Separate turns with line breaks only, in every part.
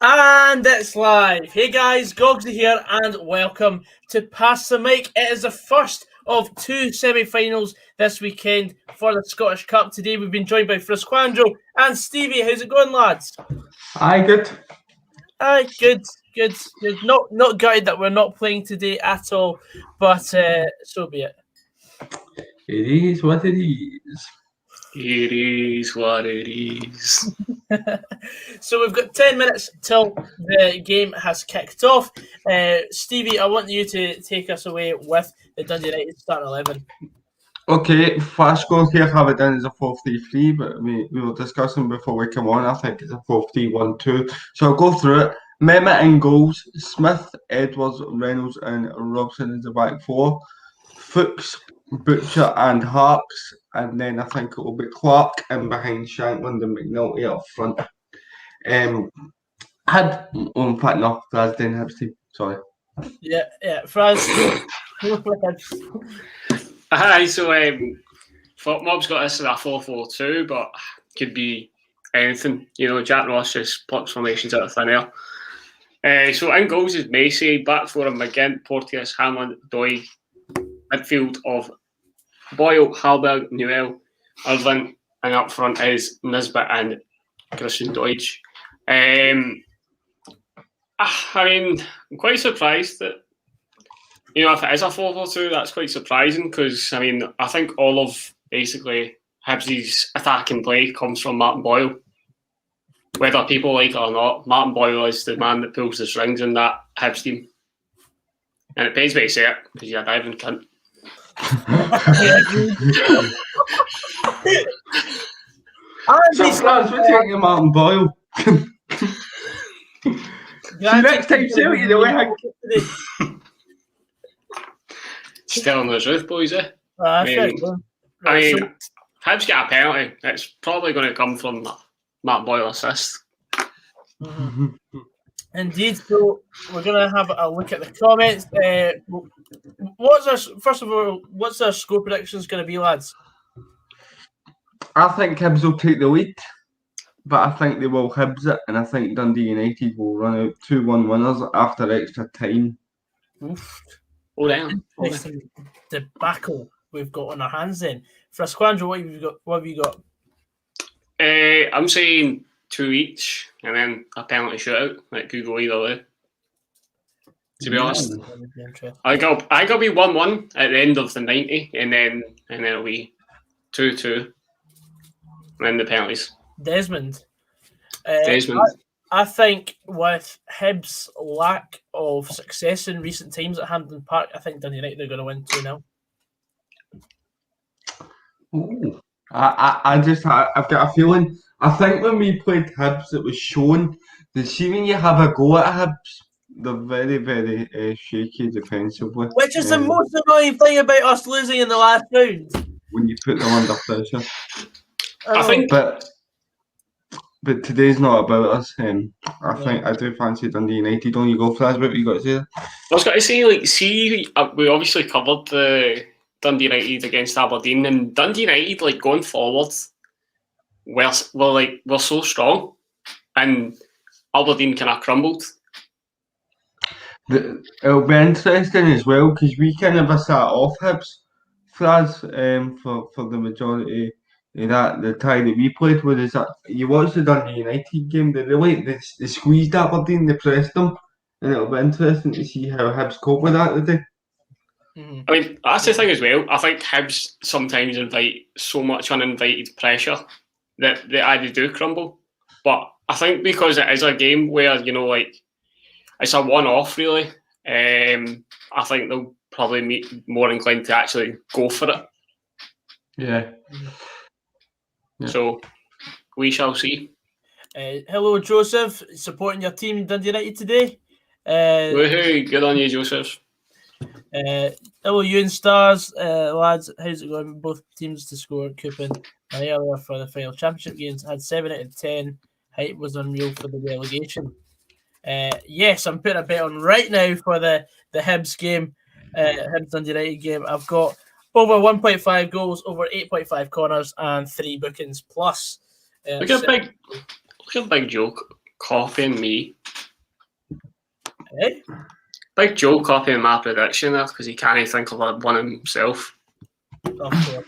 And it's live. Hey guys, Goggsy here, and welcome to Pass the Mic. It is the first of two semi-finals this weekend for the Scottish Cup. Today we've been joined by Frasquandro and Stevie. How's it going, lads?
Aye, good.
Aye, good. Not gutted that we're not playing today at all, but so be it.
It is what it is.
It is what it is.
So we've got 10 minutes till the game has kicked off. Stevie, I want you to take us away with the Dundee United starting 11.
Okay, fast scores here have it down as a 4-3-3, but we were discussing before we come on. I think it's a 4-3-1-2. So I'll go through it. Mehmet in goals, Smith, Edwards, Reynolds, and Robson is the back four. Fuchs, Butcher, and Harps, and then I think it will be Clark and behind Shankland and McNulty up front. In fact, no, that's Dan Hibbs team. Sorry.
Yeah, Franz.
Aye, so Mob's got this as a 4-4-2, but could be anything. You know, Jack Ross just plucks formations out of thin air. So in goals is Macy, back four of McGinn, Porteous, Hamlin, Doig, midfield of Boyle, Halberg, Newell, Irvin, and up front is Nisbet and Christian Deutsch. I mean, I'm quite surprised that, you know, if it is a 4-4-2, that's quite surprising because, I mean, I think all of basically Hibs' attacking play comes from Martin Boyle. Whether people like it or not, Martin Boyle is the man that pulls the strings in that Hibs team. And it pains me to say it because you're a diving cunt.
So, Franz, we're taking Martin Boyle. See, next time, say what you do.
Still on the truth, boys, eh?
I
mean, Hibs get a penalty. It's probably going to come from Matt Boyle assist.
Mm-hmm. Indeed. So we're going to have a look at the comments. What's our score predictions going to be, lads?
I think Hibs will take the lead, but I think they will Hibs it, and I think Dundee United will run out 2-1 winners after extra time.
Oof.
Oh, damn.
Debacle we've got on our hands then. Frasquandro, what have you got?
I'm saying 2 each, and then a penalty shootout. It could go either way. To be honest, I got to be 1-1 at the end of the 90, and then it'll be 2-2, and then the penalties.
Desmond. I think with Hibs' lack of success in recent times at Hampden Park, I think Dundee United are going to win 2-0.
Ooh. I've got a feeling. I think when we played Hibs, it was shown that see when you have a go at Hibs, they're very, very shaky defensively.
Which is the most annoying thing about us losing in the last round.
When you put them under pressure.
I think,
but today's not about us. I do fancy Dundee United. Don't you go, Franz? What you got to say?
I was going to say, we obviously covered the Dundee United against Aberdeen, and Dundee United, going forward, we're so strong, and Aberdeen kind of crumbled.
It'll be interesting as well because we kind of sat off Hibs, Franz, for the majority. The tie that we played with is that you watched the Dundee United game. They squeezed Aberdeen, they pressed them, and it'll be interesting to see how Hibs cope with that today.
I mean, that's the thing as well. I think Hibs sometimes invite so much uninvited pressure that they either do crumble. But I think because it is a game where it's a one-off really, I think they'll probably be more inclined to actually go for it.
Yeah.
So we shall see.
Hello, Joseph. Supporting your team, Dundee United today.
Woohoo! Good on you, Joseph.
Hello, Ewan Stars. Lads, how's it going? Both teams to score. Coupon earlier for the final championship games had 7 out of 10. Height was unreal for the relegation. Yes, I'm putting a bet on right now for the Hibs game, Hibs Dundee United game. I've got over 1.5 goals, over 8.5 corners, and 3 bookings plus.
Look at big joke copying me
Eh?
Big Joe copying my prediction there because he can't think of one himself.
Of course.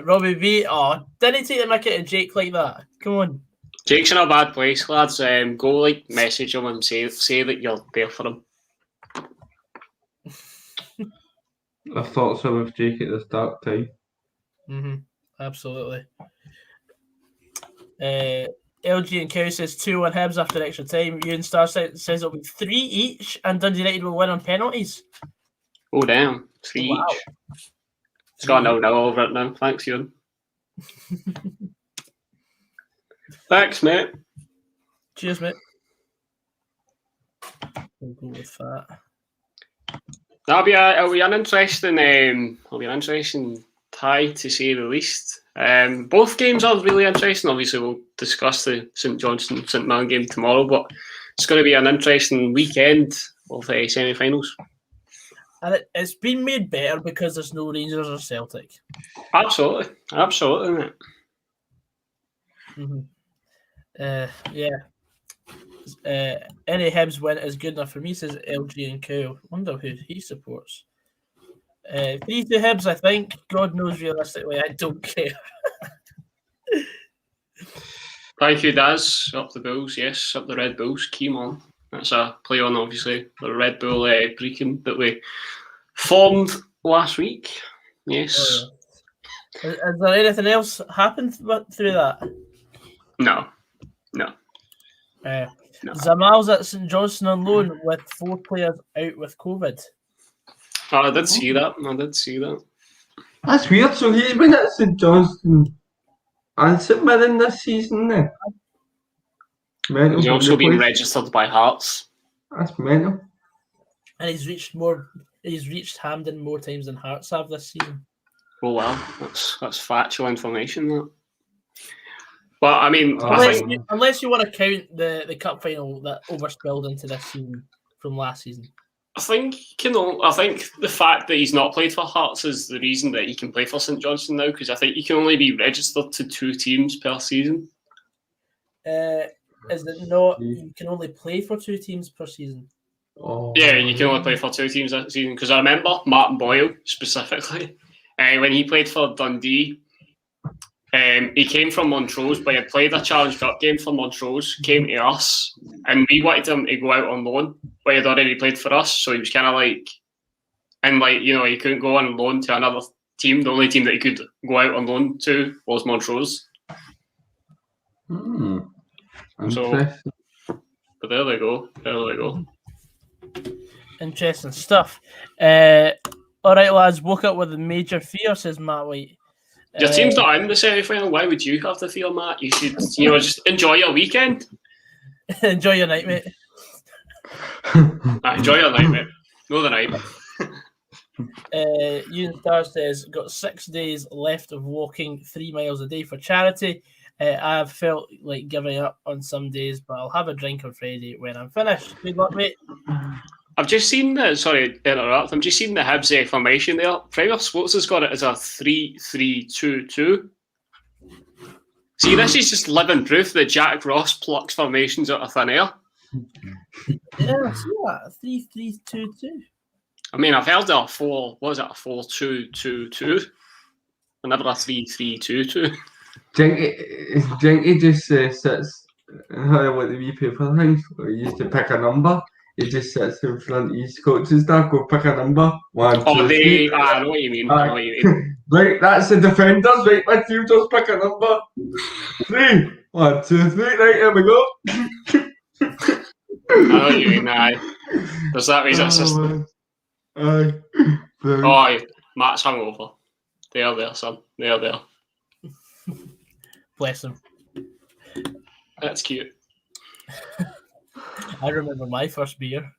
Robbie V. Oh, didn't he take the mickey to Jake like that? Come on.
Jake's in a bad place, lads. Go message him and say that you're there for him.
I thought so with Jake at the start time.
Absolutely. LG and Cow says 2-1 Hibs after extra time. Ewan Star says it'll be 3 each, and Dundee United will win on penalties.
Oh damn, 3 each. It's got 0-0 over it now. Thanks, Ewan. Thanks, mate.
Cheers, mate. We'll go with that.
It'll be an interesting tie, to say the least. Both games are really interesting. Obviously, we'll discuss the St Johnstone St Mirren game tomorrow, but it's going to be an interesting weekend of semi-finals.
And it's been made better because there's no Rangers or Celtic.
Absolutely, isn't it?
Yeah. Any Hibs win is good enough for me, says LG and Cow. Wonder who he supports. 3-2 Hibs, I think. God knows, realistically, I don't care.
Thank you, Daz. Up the Bulls, yes. Up the Red Bulls. Keep on. That's a play on, obviously, the Red Bull Brecon that we formed last week. Yes.
Oh, yeah. Has there anything else happened through that?
No.
Zamal's at St Johnstone on loan with 4 players out with COVID.
Oh, I did see that.
That's weird. So he's been at St Johnstone and St Mirren this season then. Mental.
He's also been registered by Hearts.
That's mental.
And he's reached Hampden more times than Hearts have this season.
Oh wow, that's factual information. That. But I mean,
unless you want to count the cup final that overspilled into this season from last season.
I think the fact that he's not played for Hearts is the reason that he can play for St Johnstone now, because I think you can only be registered to 2 teams per season.
Is it not? You can only play for 2 teams per season.
Oh.
Yeah, you can only play for 2 teams that season, because I remember Martin Boyle specifically when he played for Dundee. He came from Montrose, but he had played a Challenge Cup game for Montrose, came to us, and we wanted him to go out on loan, but he had already played for us, so he was kind of he couldn't go on loan to another team. The only team that he could go out on loan to was Montrose.
Interesting.
But there they go.
Interesting stuff. All right, lads, woke up with a major fear, says Matt White.
Your team's not in the semi-final. Why would you have to feel, Matt? You should, just enjoy your weekend.
Enjoy your night, mate.
Enjoy your night, mate. No, the night.
Ewan Star says, got 6 days left of walking 3 miles a day for charity. I've felt like giving up on some days, but I'll have a drink on Friday when I'm finished. Good luck, mate.
I've just seen sorry to interrupt. I've just seen the Hibs formation there. Premier Sports has got it as a 3-3-2-2. See, this is just living proof that Jack Ross plucks formations out of thin air.
Yeah, I see that. 3-3-2-2.
I mean, I've heard a 4-2-2-2, and never a 3-3-2-2.
Jinky just sits with the wee paper things where he used to pick a number. He just sits in front of his coaching staff, go pick a number. 1, 2, 3.
I know what you mean.
Right, that's the defenders, right? Midfielders pick a number. 3. 1, 2, 3. Right, here we go.
I know what you mean, aye. There's that reason system.
Aye.
Oh, Matt's hungover. They are there, son. They are there.
Bless him.
That's cute.
I remember my first beer.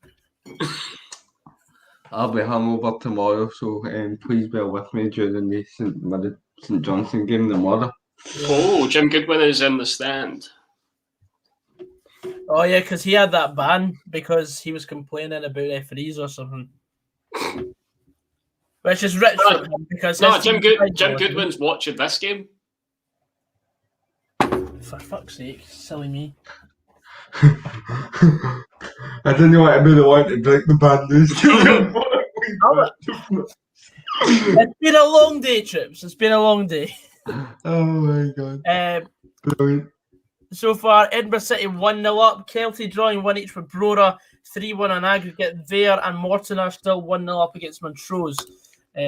I'll be hungover tomorrow, so please bear with me during the St Johnstone game tomorrow.
Oh, Jim Goodwin is in the stand.
Oh yeah, because he had that ban because he was complaining about referees or something. Which is rich for him because
Jim Goodwin's watching this game.
For fuck's sake, silly me.
I didn't want to be the one to break the bad news.
It's been a long day, Trips. It's been a long day.
Oh my god. Brilliant.
So far, Edinburgh City 1-0 up. Kelty drawing 1-1 with Brora. 3-1 on aggregate. Vare and Morton are still 1-0 up against Montrose.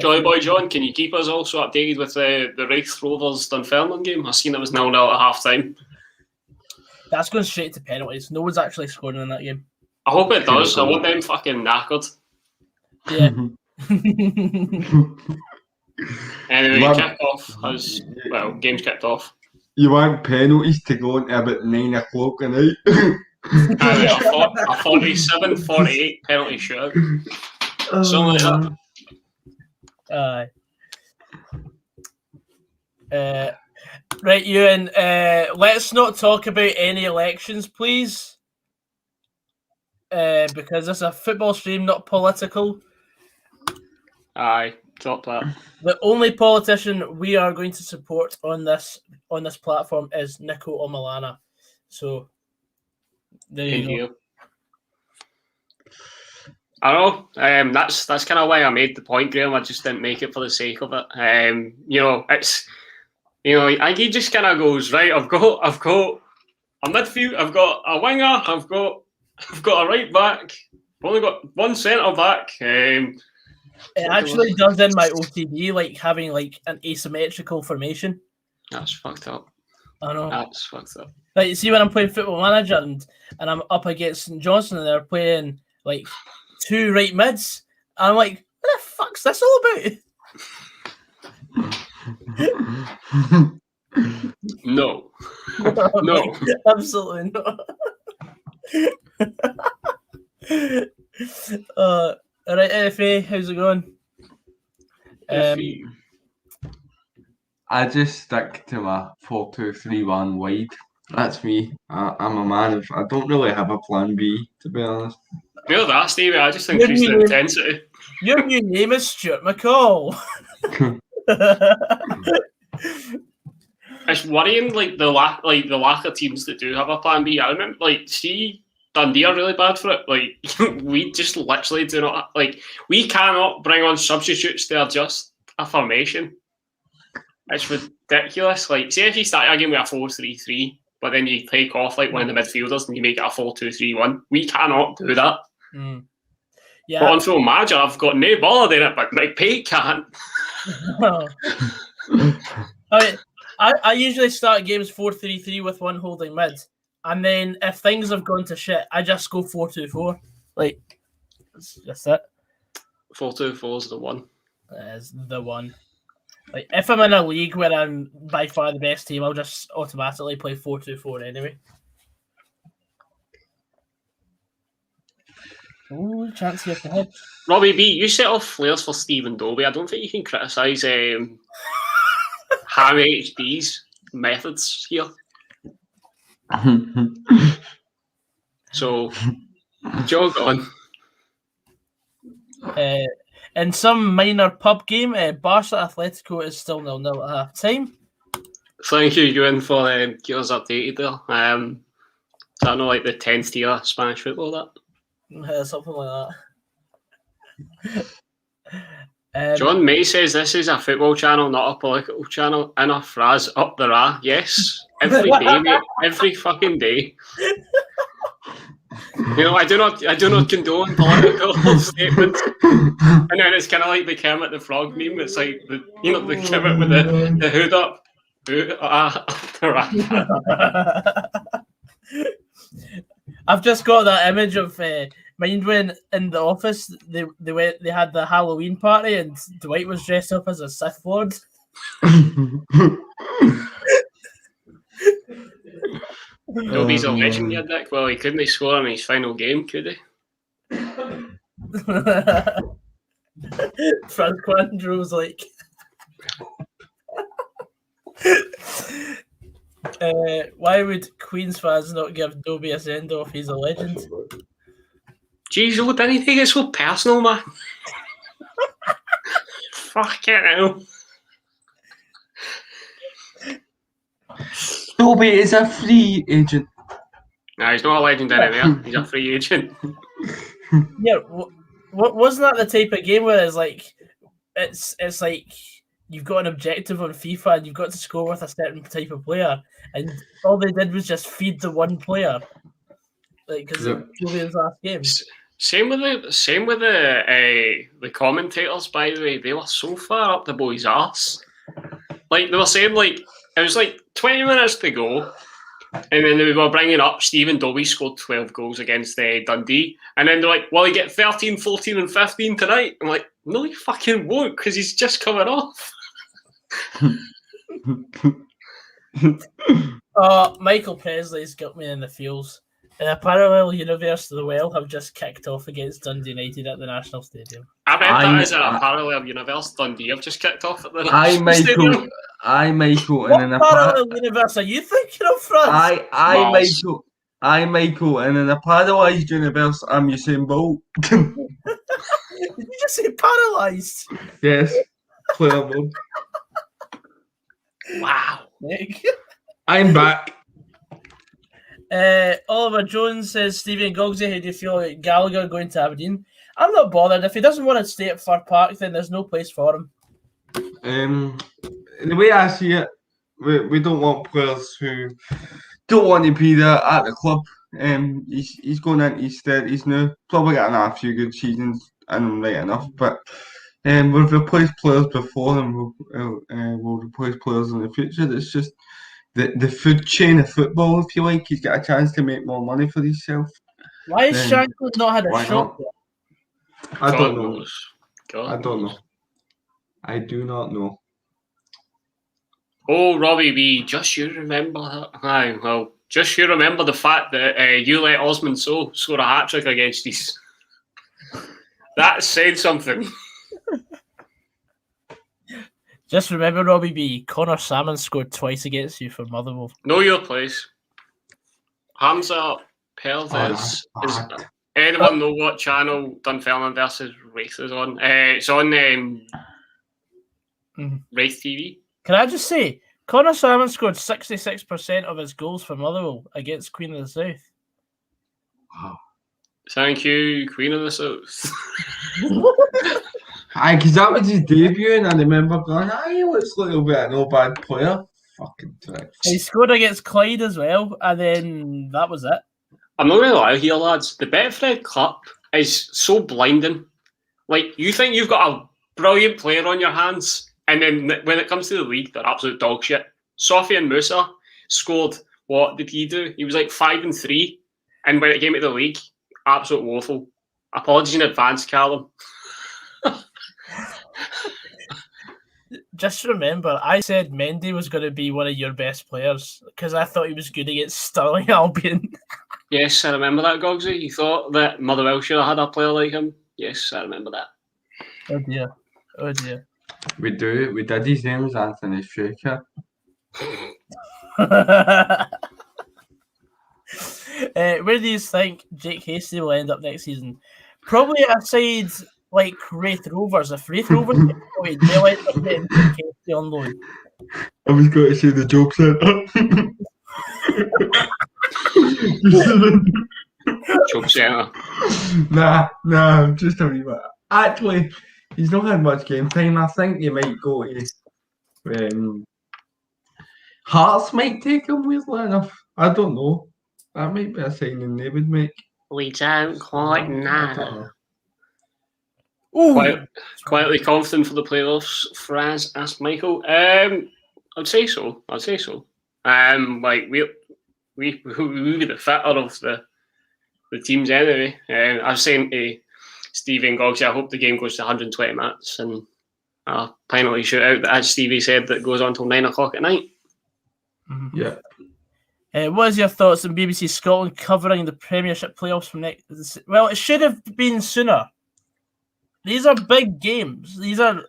Jolly Boy John, can you keep us also updated with the Wraith Rovers Dunfermline game? I seen it was 0-0 at half time.
That's going straight to penalties. No one's actually scoring in that game.
I hope it does. I want them fucking knackered.
Yeah.
Anyway, game's kicked off.
You want penalties to go into about 9 o'clock at night?
A 47-48 penalty shootout. Something like that.
Right, Ewan, let's not talk about any elections, please. Because this is a football stream, not political.
Aye, top that.
The only politician we are going to support on this platform is Nico Omalana. So there you go.
I know. That's kind of why I made the point, Graham. I just didn't make it for the sake of it. I think he just kind of goes, right, I've got a midfield, I've got a winger, I've got a right back, I've only got one centre back.
It actually does in my OTD, like having like an asymmetrical formation.
That's fucked up.
I know.
That's fucked up.
Like, see when I'm playing Football Manager and I'm up against St Johnstone and they're playing like 2 right mids, I'm like, what the fuck's this all about?
No. No.
Absolutely not. All right, FA, how's it going?
I just stick to my 4-2-3-1 wide. That's me. I'm a man of. I don't really have a plan B, to be honest.
No, that's Stevie. I just increased the intensity.
Your new name is Stuart McCall.
It's worrying, the lack of teams that do have a plan B. I remember, see, Dundee are really bad for it. We just literally do not we cannot bring on substitutes to adjust a formation. It's ridiculous. See if you start a game with a 4-3-3, but then you take off one of the midfielders and you make it a 4-2-3-1. We cannot do that.
Mm. Yeah.
But on Football Manager, I've got no ballad in it, but McPake can't.
I usually start games 4-3-3 with one holding mid, and then if things have gone to shit, I just go 4-2-4. That's just it.
4-2-4 is the one.
That is the one. If I'm in a league where I'm by far the best team, I'll just automatically play 4-2-4 anyway. Oh, chance here for head.
Robbie B, you set off flares for Stephen Dobie. I don't think you can criticise Ham HD's methods here. So, jog on.
In some minor pub game, Barca Atletico is still 0-0 at half time.
Thank you, Ewan, for keeping us updated there. Is that not the 10th tier Spanish football, that?
Something like that.
John May says this is a football channel, not a political channel. Enough Raz up the Ra. Yes, every day, mate. Every fucking day. I do not condone political statements. And then it's kind of like the Kermit the Frog meme. It's like the Kermit with the hood up.
I've just got that image of mind when in the office they had the Halloween party and Dwight was dressed up as a Sith Lord.
Dobie's a legend, yeah, Dick. Well, he couldn't score in his final game, could he?
Francois Andrews why would Queen's fans not give Dobie a send off? He's a legend.
Jeez, didn't he take it so personal, man? Fucking hell.
Dobie is a free agent.
Nah, he's not a legend anymore. He's a free agent.
Yeah, wasn't that the type of game where it's like you've got an objective on FIFA and you've got to score with a certain type of player, and all they did was just feed the one player, like because it was his last game.
Same with the commentators. By the way, they were so far up the boy's arse. Like they were saying, like it was like 20 minutes to go. And then they were bringing up Stephen Dobie scored 12 goals against Dundee. And then they're like, will he get 13, 14 and 15 tonight? I'm like, no, he fucking won't because he's just coming off.
Michael Presley's got me in the feels. In a parallel universe, the Well have just kicked off against Dundee United at the National Stadium.
I bet that is in a parallel universe. Dundee have just kicked off at the National Stadium.
Michael.
What parallel universe are you thinking of, Franz?
Michael, and in a paralysed universe, I'm Usain Bolt.
Did you just say paralysed?
Yes, player mode.
Wow.
Nick.
I'm back.
Oliver Jones says, Stevie and Gogsy, how do you feel about Gallagher going to Aberdeen? I'm not bothered. If he doesn't want to stay at Fir Park, then there's no place for him.
The way I see it, we don't want players who don't want to be there at the club. He's going into his 30s now. Probably getting a few good seasons and right enough. But we've replaced players before and we'll replace players in the future. It's just the food chain of football, if you like. He's got a chance to make more money for himself.
Why has Shankland not had a shot yet?
I don't know.
God
I don't know. I do not know.
Oh, Robbie B, just you remember that. Well, just you remember the fact that you let Osman Sow score a hat-trick against us. That said something.
Just remember, Robbie B, Connor Salmon scored twice against you for Motherwell.
Know your place. Hamza Pervez. Anyone know what channel Dunfermline versus Wraith is on? It's on Wraith TV.
Can I just say, Connor Salmon scored 66% of his goals for Motherwell against Queen of the South.
Wow.
Thank you, Queen of the South.
Aye, because that was his debut, and I remember going, he looks like a bit of no bad player. Fucking tricks.
He scored against Clyde as well, and then that was it.
I'm not going to lie here, lads. The Betfred Cup is so blinding. Like, you think you've got a brilliant player on your hands, and then when it comes to the league, they're absolute dog shit. Sofian Musa scored, what did he do? He was like 5-3, and when it came to the league, absolute woeful. Apologies in advance, Callum.
Just remember, I said Mendy was going to be one of your best players because I thought he was good against Stirling Albion.
Yes, I remember that, Gogsy. You thought that Motherwell should have had a player like him. Yes, I remember that.
Oh dear. Oh dear.
We do. We did. His name was Anthony Straker.
Where do you think Jake Hasty will end up next season? Probably aside like Wraith Rovers. If Wraith Rovers get played, they'll end up getting Jake Hasty on loan.
I was going to say the joke centre.
Joke centre.
Nah, I'm just telling you what. Actually, he's not had much game time. I think you might go to Hearts might take him, weirdly enough. I don't know. That might be a signing they would make.
We don't quite know.
Ooh.
Quietly confident for the playoffs, Franz asked Michael. I'd say so. Like we be the fitter of the teams anyway. I was saying to Stevie and Gogsy, I hope the game goes to 120 minutes and a penalty shootout that, as Stevie said, that goes on till 9 o'clock at night.
Mm-hmm.
Yeah.
What is your thoughts on BBC Scotland covering the Premiership playoffs from next? Well, it should have been sooner. These are big games. These are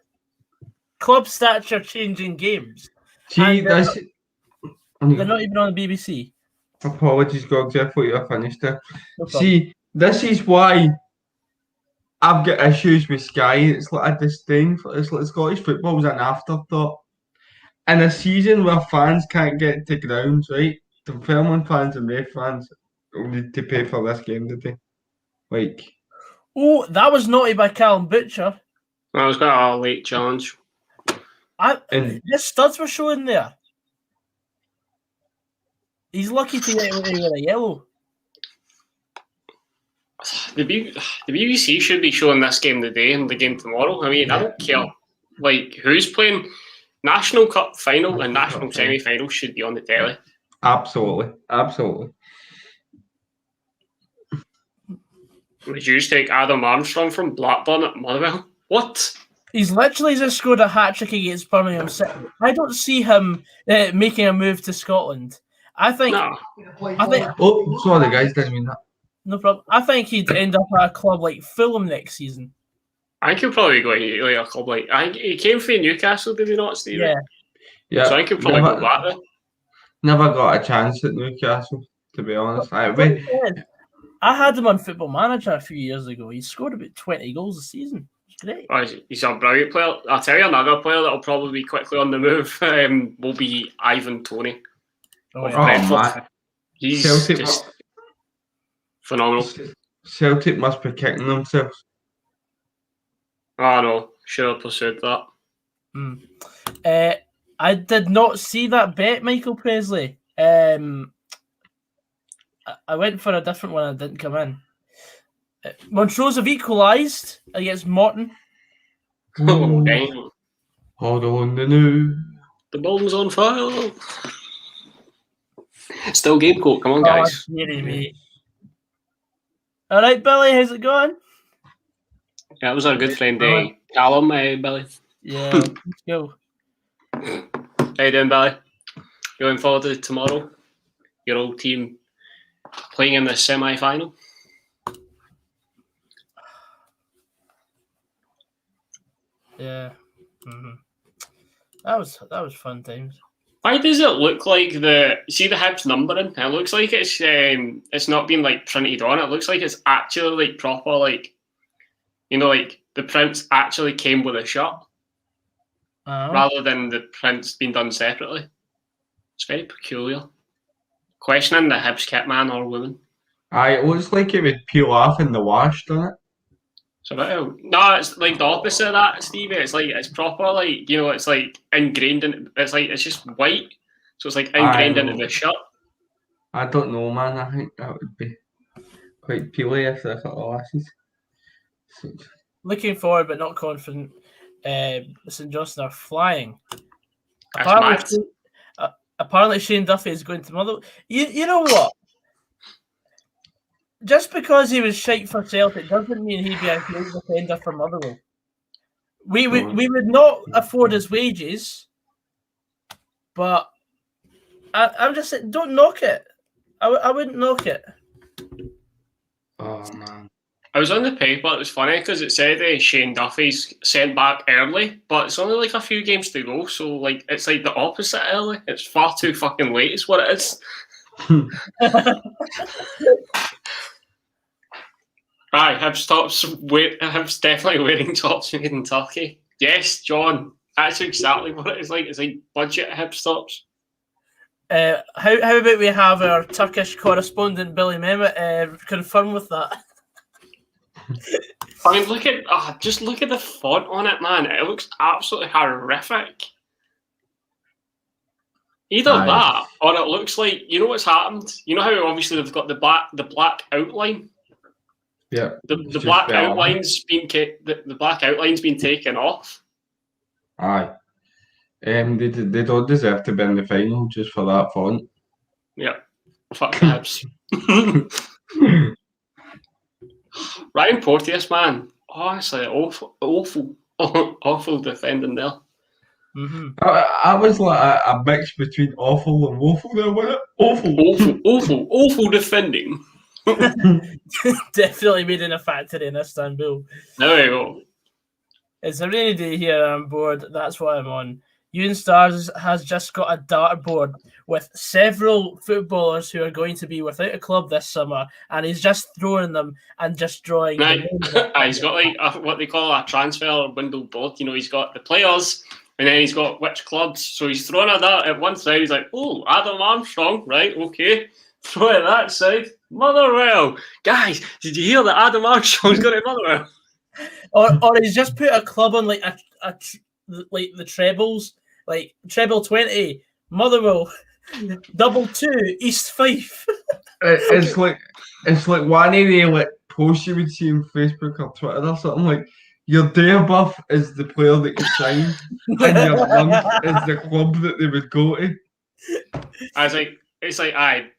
club stature changing games.
See,
they're not even on the BBC.
Apologies, Gogsy. I thought you were finished there.
No problem.
See, this is why I've got issues with Sky. It's like a disdain for it's like Scottish football's an afterthought. In a season where fans can't get to grounds, right? The Fairmont fans and Raith fans need to pay for this game today. Like,
Oh, that was naughty by Callum Butcher.
I was got a late challenge.
and
His studs were showing there. He's lucky to get away with a yellow.
The BBC should be showing this game today and the game tomorrow. I mean, I don't care like who's playing. National Cup final and national semi-final should be on the telly.
absolutely.
Would you take Adam Armstrong from Blackburn at Motherwell? What?
He's literally just scored a hat-trick against Birmingham City. I don't see him making a move to Scotland. I think.
Oh, sorry, guys. Didn't mean that.
No problem. I think he'd end up at a club like Fulham next season.
I think he'll probably go to like a club like. I think he came from Newcastle, did he not, Steve?
Yeah.
So I think he'll probably go back there.
Never got a chance at Newcastle, to be honest.
I had him on Football Manager a few years ago. He scored about 20 goals a season. It's great.
Oh, he's a brilliant player. I'll tell you another player that'll probably be quickly on the move will be Ivan Toney.
Man.
He's
Celtic
just phenomenal.
Celtic must be kicking themselves.
Oh no, should have pursued that.
I did not see that bet, Michael Presley. I went for a different one and didn't come in. Montrose have equalised against Morton.
Oh, dang.
Hold on the news.
The building's on fire. Still game coat. Come on, guys.
Me. All right, Billy, how's it going?
Yeah, that was our good friend, Callum, Billy.
Yeah, let's go.
How you doing, Billy? You looking forward to tomorrow? Your old team playing in the semi-final?
Yeah. Mm-hmm. That was fun times.
Why does it look like the Hibs numbering? It looks like it's not been like printed on. It looks like it's actually like proper, like like the prints actually came with a shirt rather than the prints being done separately. It's very peculiar. Questioning the Hibs kit man or woman.
It looks like it would peel off in the wash, doesn't it?
No, it's like the opposite of that, Stevie. It's like it's proper, like it's like ingrained in. It's just white, so it's like ingrained into the shirt.
I don't know, man. I think that would be quite peely if the lasses.
Looking forward, but not confident. St Johnstone are flying. Apparently, Shane Duffy is going to Motherwell. You know what? Just because he was shite for Celtic doesn't mean he'd be a great defender for Motherwell. We would not afford his wages, but I'm just saying, don't knock it. I wouldn't knock it.
Oh man!
I was on the paper. It was funny because it said Shane Duffy's sent back early, but it's only like a few games to go. So like it's like the opposite early. It's far too fucking late. Is what it is. Aye, Hibs definitely wearing tops made in Turkey. Yes, John, that's exactly what it is like. It's like budget Hibs tops.
How about we have our Turkish correspondent Billy Mehmet confirm with that?
I mean, look at the font on it, man. It looks absolutely horrific. Either that, or it looks like what's happened. You know how obviously they've got the black outline.
Yeah,
the black outline's been the black outline's been taken off.
Aye, they don't deserve to be in the final just for that font.
Yeah, fuck Hibs. Ryan Porteous, man, honestly, awful defending there.
Mm-hmm.
I was like a mix between awful and woeful there, wasn't it?
Awful defending.
Definitely made in a factory in Istanbul.
There we go.
It's a rainy day here. I'm bored. That's what I'm on. Ewan Stars has just got a dartboard with several footballers who are going to be without a club this summer, and he's just throwing them and just drawing.
He's got like what they call a transfer window board. He's got the players, and then he's got which clubs. So he's throwing a dart at one side. He's like, "Oh, Adam Armstrong, right? Okay." throw it that side. Motherwell. Guys, did you hear that Adam Armstrong's got to Motherwell?
Or he's just put a club on like like the trebles, like treble 20, Motherwell, double 2, East Fife.
It's like one of the like posts you would see on Facebook or Twitter or something like your day buff is the player that you signed and your month is the club that they would go to.
I was like, it's like I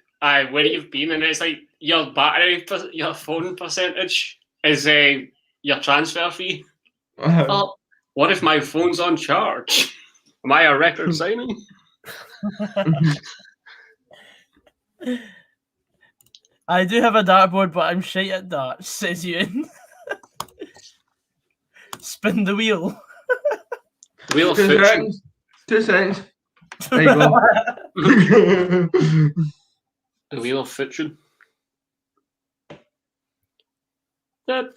where you've been, and it's like your battery, your phone percentage is your transfer fee. Oh, what if my phone's on charge? Am I a record signing?
I do have a dartboard, but I'm shite at darts, says Ewan. Spin the wheel.
Wheel of Fortune.
2 seconds. There you go.
The Wheel of Fortune.
Oh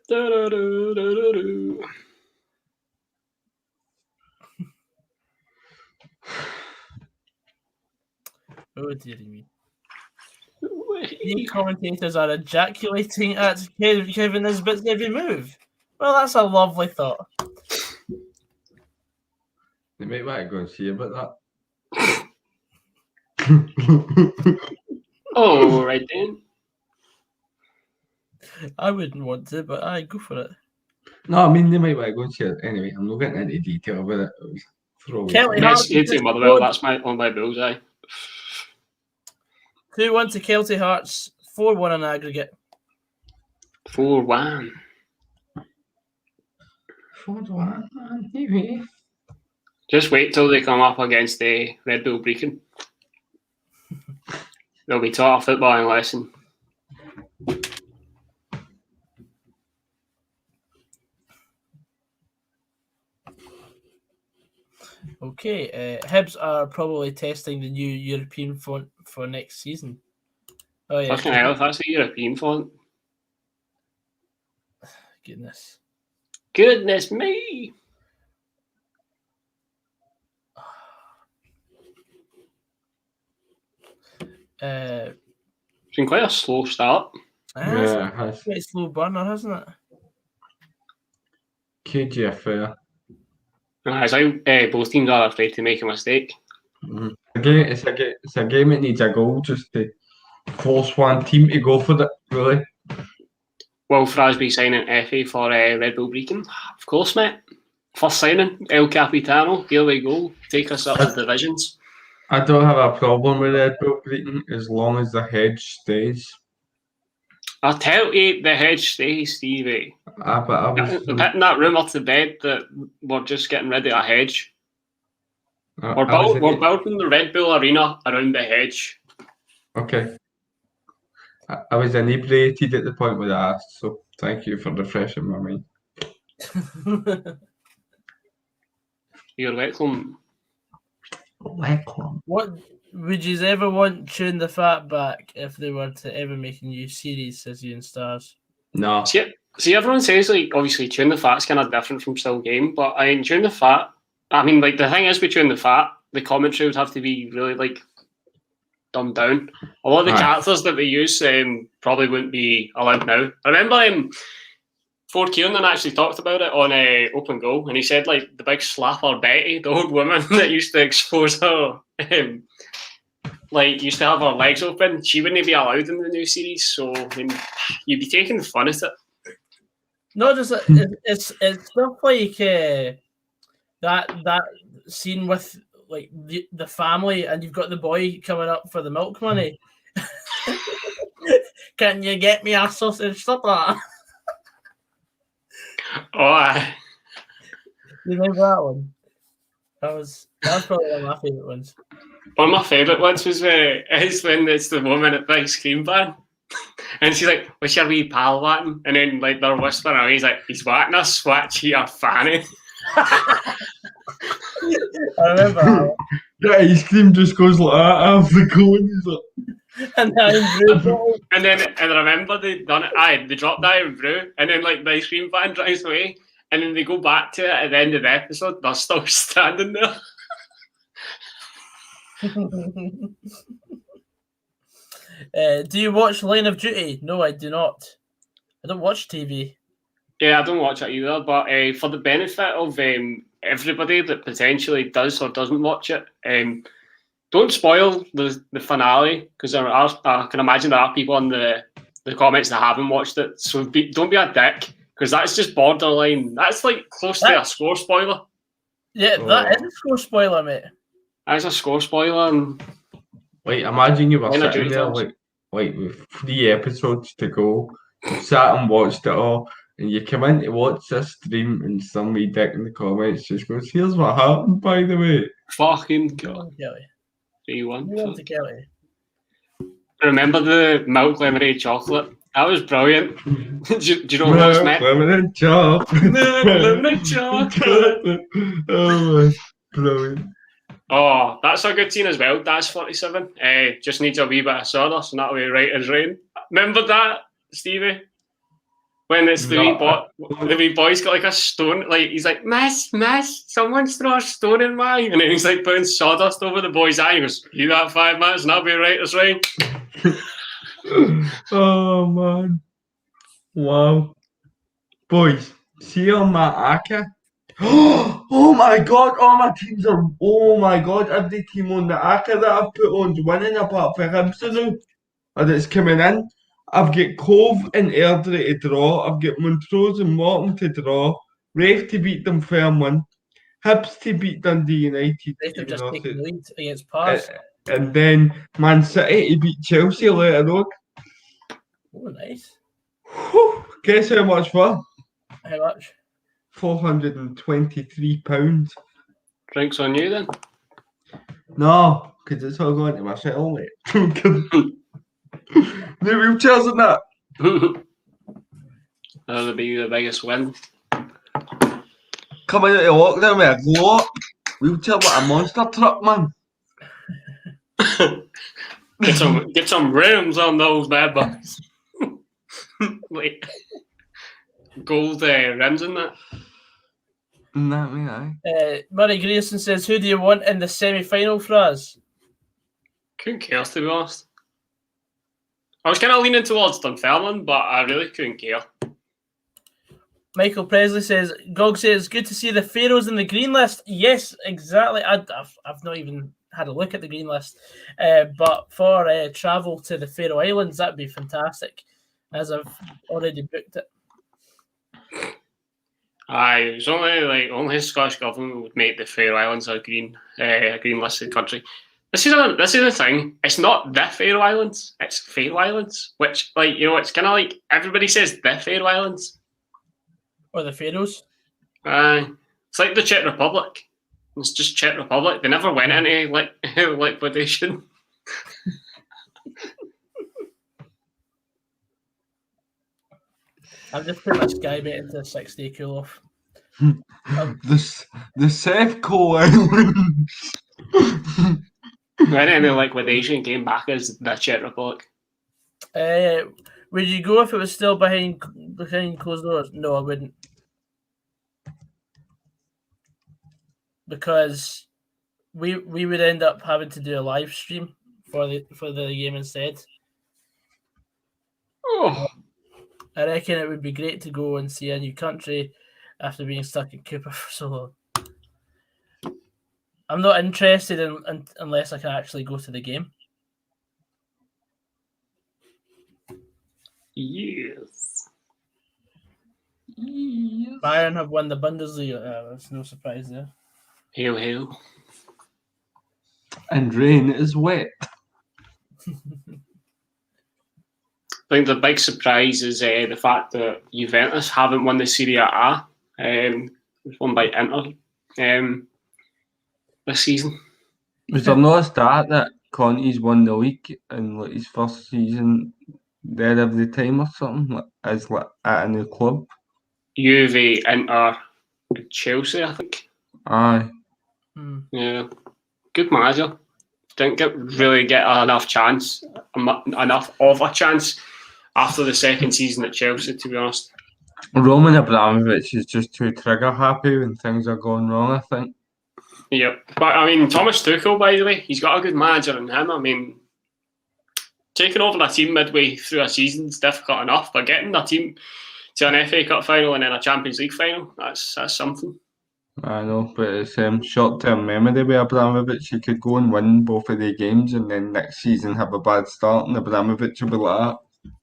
dear me. The commentators are ejaculating at Kevin Nisbet's every move. Well, that's a lovely thought.
They might want to go and see about that.
Oh, right then.
I wouldn't want to, but I go for it.
No, I mean they might want to go and see it. Anyway, I'm not getting into detail about it.
Kelly
Yes, you take Motherwell. That's on my bullseye.
2-1 to Kelty Hearts, 4-1 on aggregate.
4-1.
4-1.
Just wait till they come up against the Red Bull Brecon. They'll be taught a footballing lesson.
Okay, Hibs are probably testing the new European font for next season. Oh yeah,
Fucking hell, if that's a European font.
Goodness
me! It's been quite a slow start.
Yeah, it has.
Quite a slow burner, hasn't it?
KGFR.
It's like both teams are afraid to make a mistake.
It's a game that needs a goal just to force one team to go for it, really.
Will Frasby signing FA for Red Bull Brecon? Of course, mate. First signing, El Capitano. Here we go. Take us up the divisions.
I don't have a problem with Red Bull Brecon as long as the hedge stays.
I'll tell you, the hedge stays, Stevie.
But I was
putting that rumour to bed that we're just getting rid of a hedge. We're building the Red Bull Arena around the hedge.
Okay. I was inebriated at the point where I asked, so thank you for refreshing my mind.
You're welcome.
Welcome.
What would you ever want Tune the Fat back if they were to ever make a new series, says Ian Stars?
No.
See, everyone says, like, obviously Tune the Fat's kind of different from Still Game, but I mean, Tune the Fat, I mean, like, the thing is with Tune the Fat, the commentary would have to be really, like, dumbed down. A lot of the characters that they use probably wouldn't be allowed now. I remember Ford Kiernan actually talked about it on Open Goal, and he said, like, the big slapper Betty, the old woman that used to expose her, like, used to have her legs open, she wouldn't be allowed in the new series, so, I mean, you'd be taking the fun at it.
Not just it's stuff like that scene with like the family, and you've got the boy coming up for the milk money. Can you get me a sausage supper?
Oh,
You remember that one? That was probably one of my favourite ones.
One of my favourite ones was is when it's the woman at Big Screen Van. And she's like, what's your wee pal watting? And then like they're whispering and he's like, he's watting a swatchy or fanny.
I remember that one.
The ice cream just goes like that off the cone.
And
then I remember they done it. They dropped that in brew, and then like the ice cream van drives away, and then they go back to it at the end of the episode. They're still standing there.
Do you watch Line of Duty? No, I do not. I don't watch TV.
Yeah, I don't watch it either, but for the benefit of everybody that potentially does or doesn't watch it, don't spoil the finale, because I can imagine there are people in the comments that haven't watched it, so don't be a dick, because that's just borderline. That's like close to a score spoiler.
Yeah, that is a score spoiler, mate.
That's a score spoiler. And
Like, imagine you were
Line of
sitting
Duty
there
films.
like with 3 episodes to go. You sat and watched it all, and you come in to watch this stream, and some wee dick in the comments just goes, "Here's what happened, by the way."
Fucking
Go
God.
on, Kelly.
3-1.
Go on to Kelly.
Remember the milk lemonade chocolate? That was brilliant. do you know what's meant?
Lemonade chocolate.
Milk lemonade chocolate.
Oh my, brilliant.
Oh, that's a good scene as well. That's 47. Just needs a wee bit of sawdust, and that'll be right as rain. Remember that, Stevie? When it's the wee boy's got like a stone, like he's like, Miss, someone's thrown a stone in my eye, and then he's like putting sawdust over the boy's eye. He goes, "You got 5 minutes, and I'll be right as rain."
Oh man, wow, boys, see on my Aka. Oh my god, all my teams are. Oh my god, every team on the Aka that I've put on's winning apart from Henderson now, and it's coming in. I've got Cove and Airdrie to draw. I've got Montrose and Morton to draw. Rafe to beat them 4-1. Hibs to beat Dundee United.
They have just taken the lead against Pars.
And then Man City to beat Chelsea later on.
Oh, nice.
Whew, guess how much for?
How much?
£423.
Drinks on you then.
No, because it's all going to my shuttle, mate. New wheelchairs and that.
That'll be the biggest win.
Coming out of lockdown with a glow up. Wheelchair like a monster truck, man.
Get some rims on those bad boys. Wait. Gold rims in that.
That me, aye.
Murray Grayson says, who do you want in the semi-final for us?
Couldn't care, to be honest. I was kind of leaning towards Dunfermline, but I really couldn't care.
Michael Presley says, Gog says, good to see the Faroes in the green list. Yes, exactly. I've not even had a look at the green list. But for travel to the Faroe Islands, that'd be fantastic, as I've already booked it.
Aye, it was only the Scottish Government would make the Faroe Islands a green listed country. This is the thing. It's not the Faroe Islands. It's Faroe Islands, which, like, you know, it's kind of like everybody says the Faroe Islands
or the Faroes.
It's like the Czech Republic. It's just Czech Republic. They never went into liquidation.
I've just put my Sky Bet into a 6-day cool off.
The Sevco Islands.
Went into liquidation, came back as the Czech Republic.
Would you go if it was still behind closed doors? No, I wouldn't. Because we would end up having to do a live stream for the game instead.
Oh.
I reckon it would be great to go and see a new country after being stuck in Cooper for so long. I'm not interested in unless I can actually go to the game.
Yes.
Bayern have won the Bundesliga. There's no surprise there.
Hail, hail.
And rain is wet.
I think the big surprise is the fact that Juventus haven't won the Serie A. It was won by Inter this season.
Was there not a stat that Conte's won the league in like his first season there every time or something as like at a new club?
Juve, Inter, Chelsea, I think.
Aye.
Yeah, good manager. Didn't really get enough of a chance after the second season at Chelsea, to be honest.
Roman Abramovich is just too trigger happy when things are going wrong, I think.
Yep, but I mean, Thomas Tuchel, by the way, he's got a good manager in him. I mean, taking over a team midway through a season is difficult enough, but getting a team to an FA Cup final and then a Champions League final, that's something.
I know, but it's short-term memory with Abramovich. He could go and win both of the games and then next season have a bad start and Abramovich will be like that.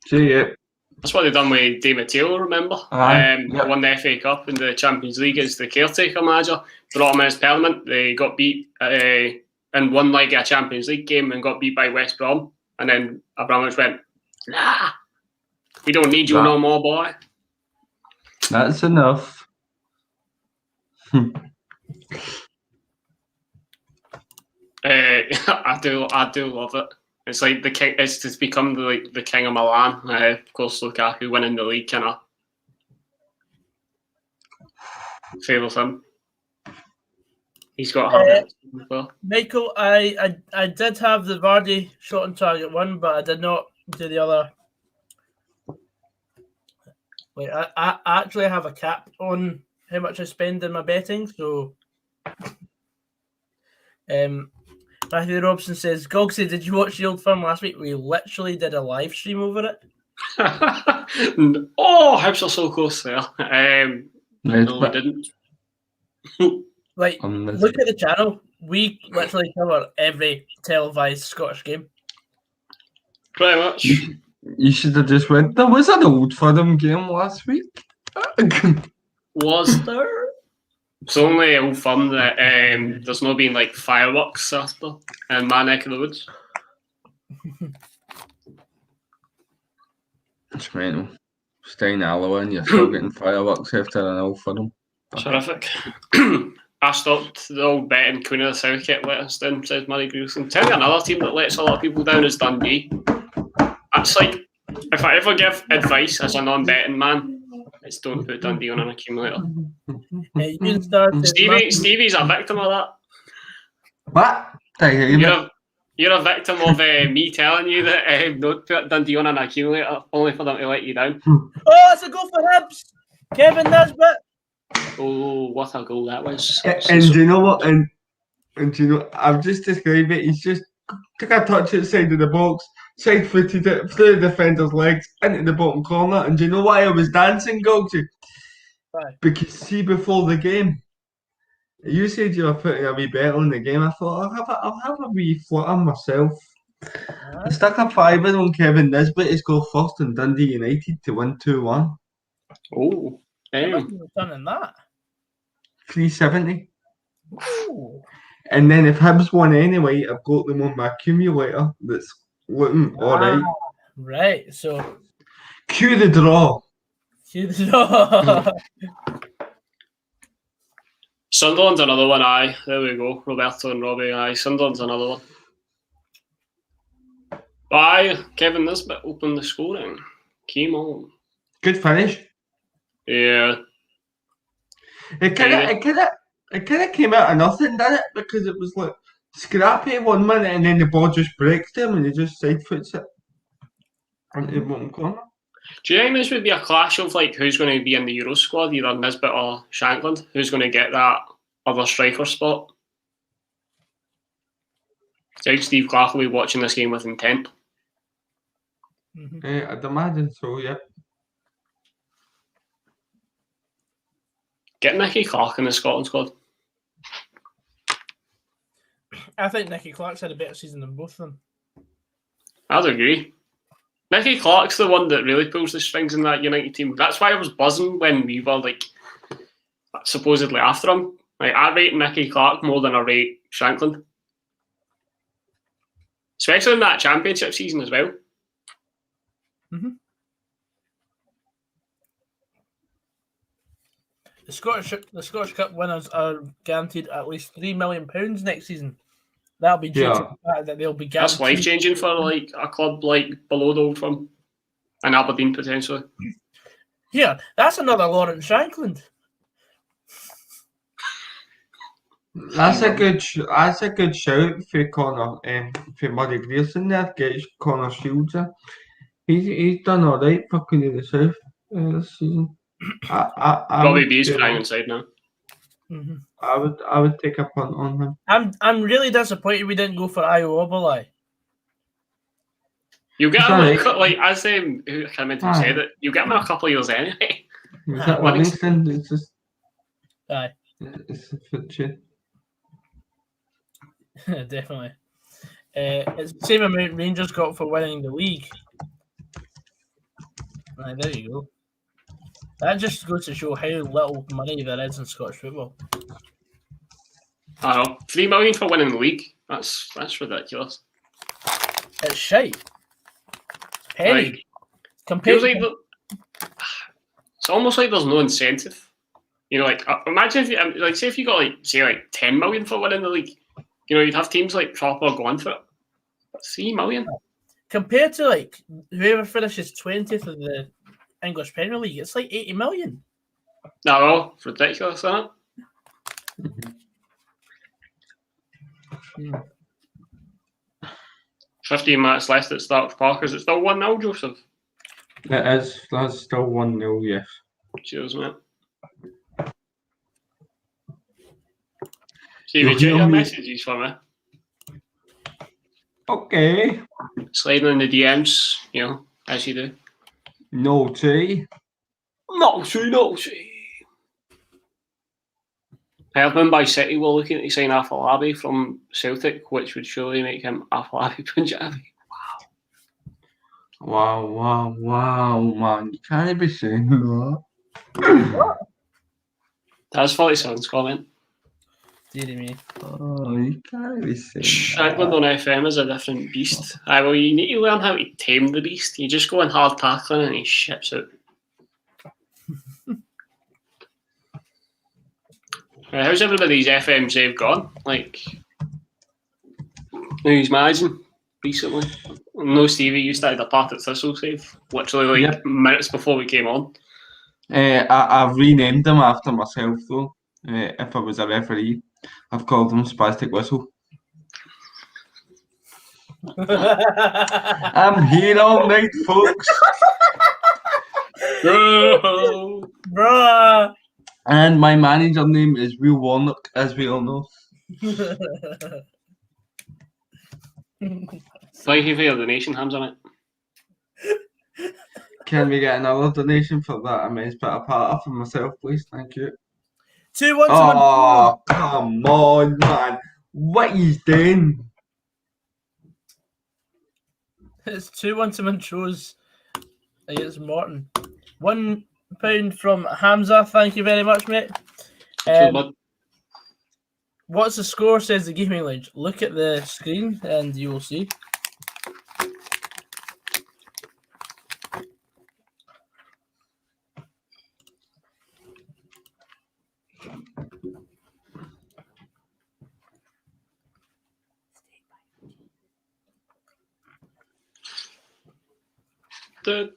See it.
That's what they've done with Di Matteo, remember?
Yep.
Won the FA Cup and the Champions League as the caretaker manager. Brought him in as permanent. They got beat in one leg of a Champions League game and got beat by West Brom. And then Abramovich went, nah, we don't need you no more, boy.
That's enough.
I do love it. It's like the king. It's to become the king of Milan. Of course, Lukaku winning the league kind of favours him. He's got as well.
Michael, I did have the Vardy shot on target one, but I did not do the other. Wait, I actually have a cap on how much I spend in my betting, so Matthew Robson says, Gogsy, did you watch the Old Firm last week? We literally did a live stream over it.
Oh, Hibs are so close there. No, we didn't.
Like, look at the channel. We literally cover every televised Scottish game.
Pretty much.
You should have just went, there was an Old Firm game last week.
Was there? It's only Old Firm that there's not been like fireworks after in my neck of the woods.
It's mental. Staying Alloa and you're still getting fireworks after an Old Firm.
Terrific. I stopped the old betting Queen of the South kept letting us down, says Murray Grewson. Tell me another team that lets a lot of people down is Dundee. That's like, if I ever give advice as a non-betting man, it's don't put Dundee on an accumulator. Stevie's a victim of that.
What?
You're a victim of me telling you that don't put Dundee on an accumulator, only for them to let you down.
Oh, that's a goal for Hibs! Kevin Nisbet!
Oh, what a goal that was.
And do you know what? And do you know, I've just described it. He's just took a touch outside of the box, side footed it through the defender's legs into the bottom corner. And do you know why I was dancing, Gogsy?
Right.
Because see, before the game, you said you were putting a wee bet on the game. I thought I'll have a wee flutter myself. I stuck a fiver on Kevin Nisbet to score first and Dundee United to win 2-1.
Oh, damn.
Done in that.
370.
Ooh.
And then if Hibs won anyway, I've got them on my accumulator that's looking alright.
Right, so
Cue the draw.
Sunderland's another one, aye. There we go. Roberto and Robbie, aye. Sunderland's another one. Aye, Kevin Nisbet opened the scoring. Came on.
Good finish.
Yeah.
It kind of came out of nothing, didn't it? Because it was like scrappy 1 minute and then the ball just breaks him and he just side foots it into the bottom corner.
Do you think this would be a clash of like who's going to be in the Euro squad, either Nisbet or Shankland? Who's going to get that other striker spot? I think Steve Clark will be watching this game with intent.
I'd imagine so, yeah.
Get Nicky Clark in the Scotland squad.
I think Nicky Clark's had a better season than both of them.
I'd agree. Nicky Clark's the one that really pulls the strings in that United team. That's why I was buzzing when we were like supposedly after him. Like I rate Nicky Clark more than I rate Shankland. Especially in that championship season as well.
Mm-hmm. The Scottish Cup winners are guaranteed at least £3 million next season. That'll be due to the fact that they'll be guaranteed.
That's life changing for like a club like below the Old Firm and Aberdeen potentially.
Yeah, that's another Lawrence Shankland.
That's a good shout for Connor, for Murray Grierson there. Get Connor Shields in. He's done all right for Queen of the South this season.
Robbie B's crying inside now.
Mm-hmm.
I would take a punt on him.
I'm really disappointed we didn't go for Io Oberlai.
You'll get
Is
him
that
in
right?
like as I can't remember who said it. You'll get him in a couple of years anyway.
Is that Livingston? It's just
Aye,
it's a future.
definitely. It's the same amount Rangers got for winning the league. Aye, there you go. That just goes to show how little money there is in Scottish football.
I know. 3 million for winning the league. That's ridiculous.
It's shite. It's penny.
Like,
Compared
feels like it's almost like there's no incentive. You know, like imagine if you like say if you got like 10 million for winning the league. You know, you'd have teams like proper going for it. But 3 million.
compared to like whoever finishes 20th in the English Premier League, it's like 80 million.
No, it's ridiculous, isn't it?
Mm.
15 minutes left at Stark Park. Is it still 1-0, Joseph?
It is. That's still 1-0, yes.
Cheers, mate. Steve, you check your messages for me.
Okay.
Sliding in the DMs, you know, as you do.
Naughty.
Naughty. Mumbai City were looking to sign Afolabi from Celtic, which would surely make him Afolabi Punjabi.
Wow, man. You can't be saying that.
That's 47's comment.
Dear me.
Oh, you can't be saying
Shagland on FM is a different beast. Aye, well, you need to learn how to tame the beast. You just go in hard tackling and he ships out. Right, how's everybody's FM save gone? Like, who's managing recently? No, Stevie, you started a part at Thistle save literally like minutes before we came on.
I've renamed them after myself, though. If I was a referee, I've called them Spastic Whistle. I'm here all night, folks.
Bruh.
And my manager name is Will Warnock, as we all know.
Thank you for your donation, Hamza, mate.
Can we get another donation for that immense bit of part for myself, please? Thank you.
2-1 to
Oh, come on, man. What he's doing?
It's 2-1 to Montrose against Morton. £1 from Hamza. Thank you very much, mate. What's the score, says the Gaming Lounge? Look at the screen and you will see.
That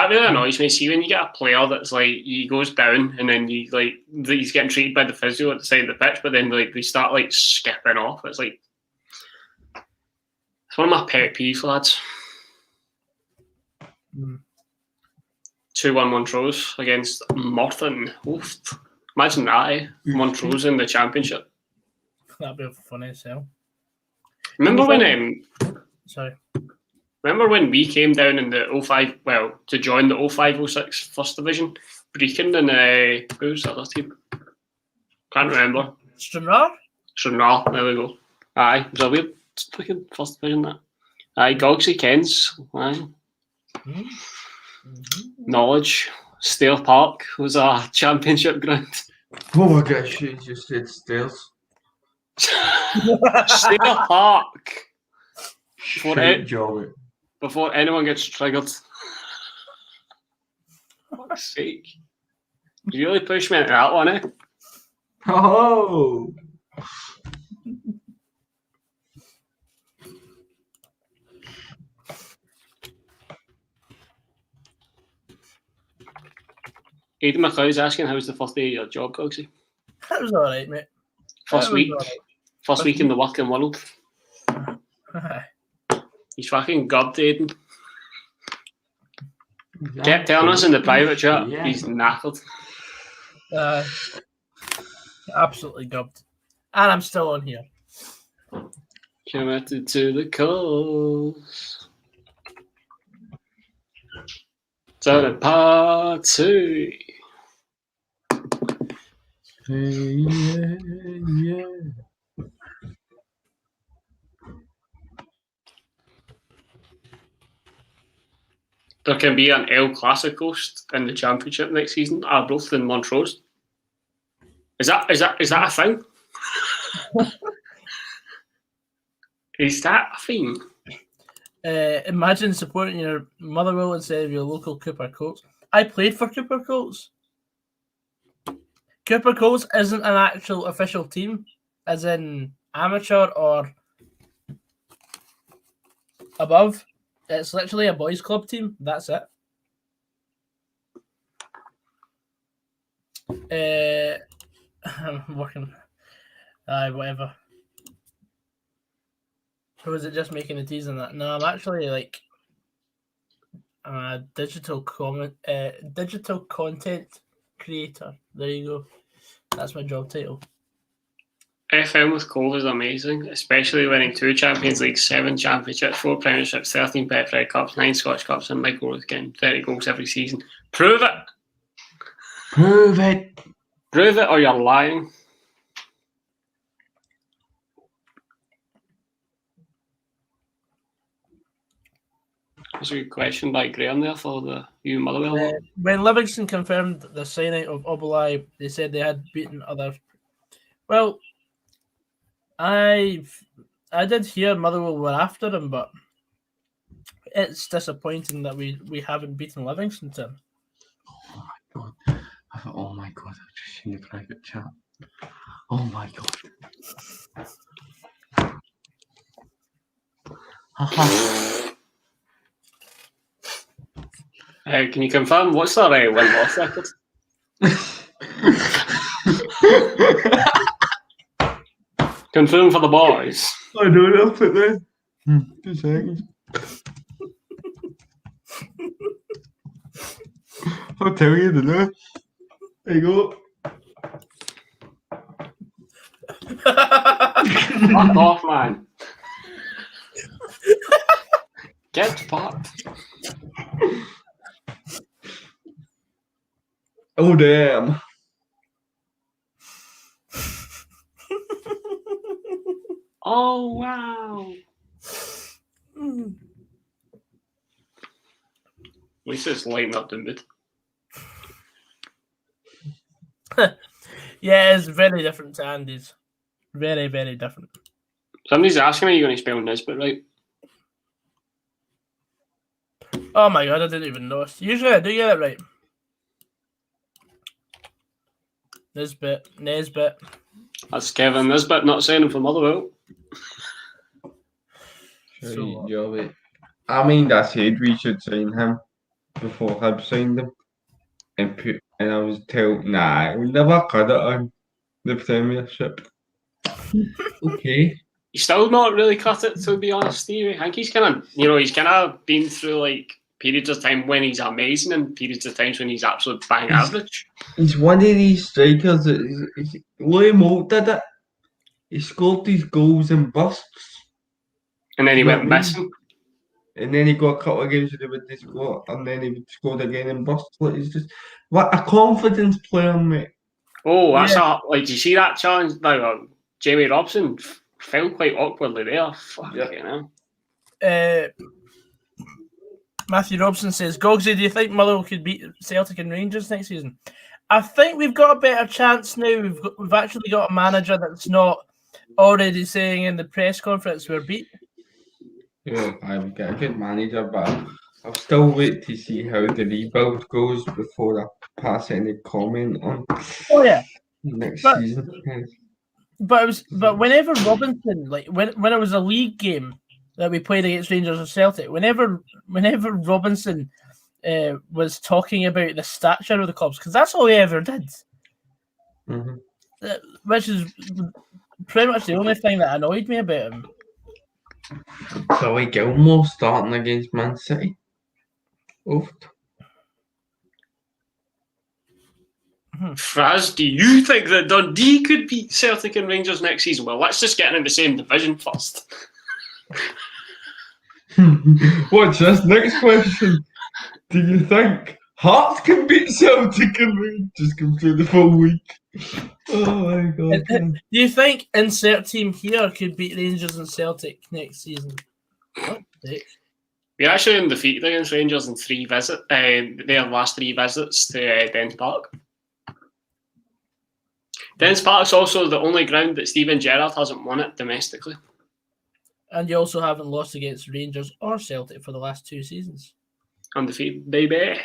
really annoys me. See, when you get a player that's like he goes down and then he's getting treated by the physio at the side of the pitch, but then like they start like skipping off. It's like it's one of my pet peeves, lads. 2-1 Montrose against Morton. Oof. Imagine that, eh? Montrose in the championship.
That'd be funny as hell.
Remember when
Sorry.
Remember when we came down in the 05, well, to join the 05-06 First Division? Brecon and who was the other team? Can't remember.
Stranraer?
Stranraer, there we go. Aye, it was a weird fucking First Division, that. Aye, Goggsy Kens. Aye. Knowledge. Stair Park was a championship ground.
Oh my gosh, you just said stairs.
Stair Park.
Before
anyone gets triggered. For fuck's sake. You really pushed me into that one, eh?
Oh!
Aidan McLeod's asking, how's the first day of your job, Goggsy?
That was alright, mate.
First week in the working world. He's fucking gobbled, Aidan. Kept telling us in the private chat, he's knackered.
Absolutely gubbed. And I'm still on here.
Committed to the cause. To the party.
Yeah.
There can be an El Clasico in the championship next season. Arbroath and Montrose. Is that a thing? Is that a thing?
Imagine supporting your Motherwell instead of your local Cooper Colts. I played for Cooper Colts. Cooper Colts isn't an actual official team, as in amateur or above. It's literally a boys' club team. That's it. I'm working. Whatever. Or was it just making the teas and that? No, I'm actually like a digital content creator. There you go. That's my job title.
FM with Cove is amazing, especially winning 2 Champions League, 7 Championships, 4 Premierships, 13 Betfred Cups, 9 Scottish Cups, and Michael Roth getting 30 goals every season. Prove it!
Prove it!
Prove it or you're lying. That's a good question by Graham there for the you Motherwell.
When Livingston confirmed the signing of Obalai, they said they had beaten other. Well, I did hear Motherwell were after him, but it's disappointing that we haven't beaten Livingston, Tim.
Oh my god! I've just seen the private chat. Oh my god.
Can you confirm what's their win-loss record? Confirm for the boys.
I don't know if it there. 2 seconds. I'll tell you the no. There you go.
Fuck off, man. Get fucked.
Oh damn.
Oh wow. At least it's lighting up the mood.
Yeah, it's very different to Andy's. Very, very different.
Somebody's asking, are you going to spell Nisbet right?
Oh my god, I didn't even notice. Usually I do get it right. Nisbet.
That's Kevin Nisbet not signing for Motherwell.
So, I mean, I said we should sign him before Hib signed him. And I was told, nah, we never cut it on the Premiership. Okay.
He's still not really cut it, to be honest, Stevie. I think he's kind of been through like periods of time when he's amazing and periods of times when he's absolute bang average.
He's one of these strikers that Louis Moult did it. He scored these goals and busts.
And then he went missing.
And then he got a couple of games where he would score, and then he scored again and busts. Like, he's just what a confidence player, mate.
Oh, that's did you see that challenge? Jamie Robson fell quite awkwardly there. Fucking hell.
Matthew Robson says, Gogsy, do you think Motherwell could beat Celtic and Rangers next season? I think we've got a better chance now. We've actually got a manager that's not already saying in the press conference we're beat.
Yeah, I've got a good manager, but I'll still wait to see how the rebuild goes before I pass any comment on next season.
But whenever Robinson, like when it was a league game that we played against Rangers or Celtic, whenever Robinson was talking about the stature of the clubs, because that's all he ever did, which is pretty much the only thing that annoyed me about him.
Billy Gilmore starting against Man City. Oof.
Fraz, do you think that Dundee could beat Celtic and Rangers next season? Well, let's just get in the same division first.
Watch this next question. Do you think Hearts can beat Celtic and Rangers come through the full week? Oh my god.
Do you think insert team here could beat Rangers and Celtic next season? What the heck?
We're actually undefeated against Rangers in their last 3 visits to Dens Park. Dens Park's also the only ground that Steven Gerrard hasn't won it domestically.
And you also haven't lost against Rangers or Celtic for the last 2 seasons.
Undefeated, baby.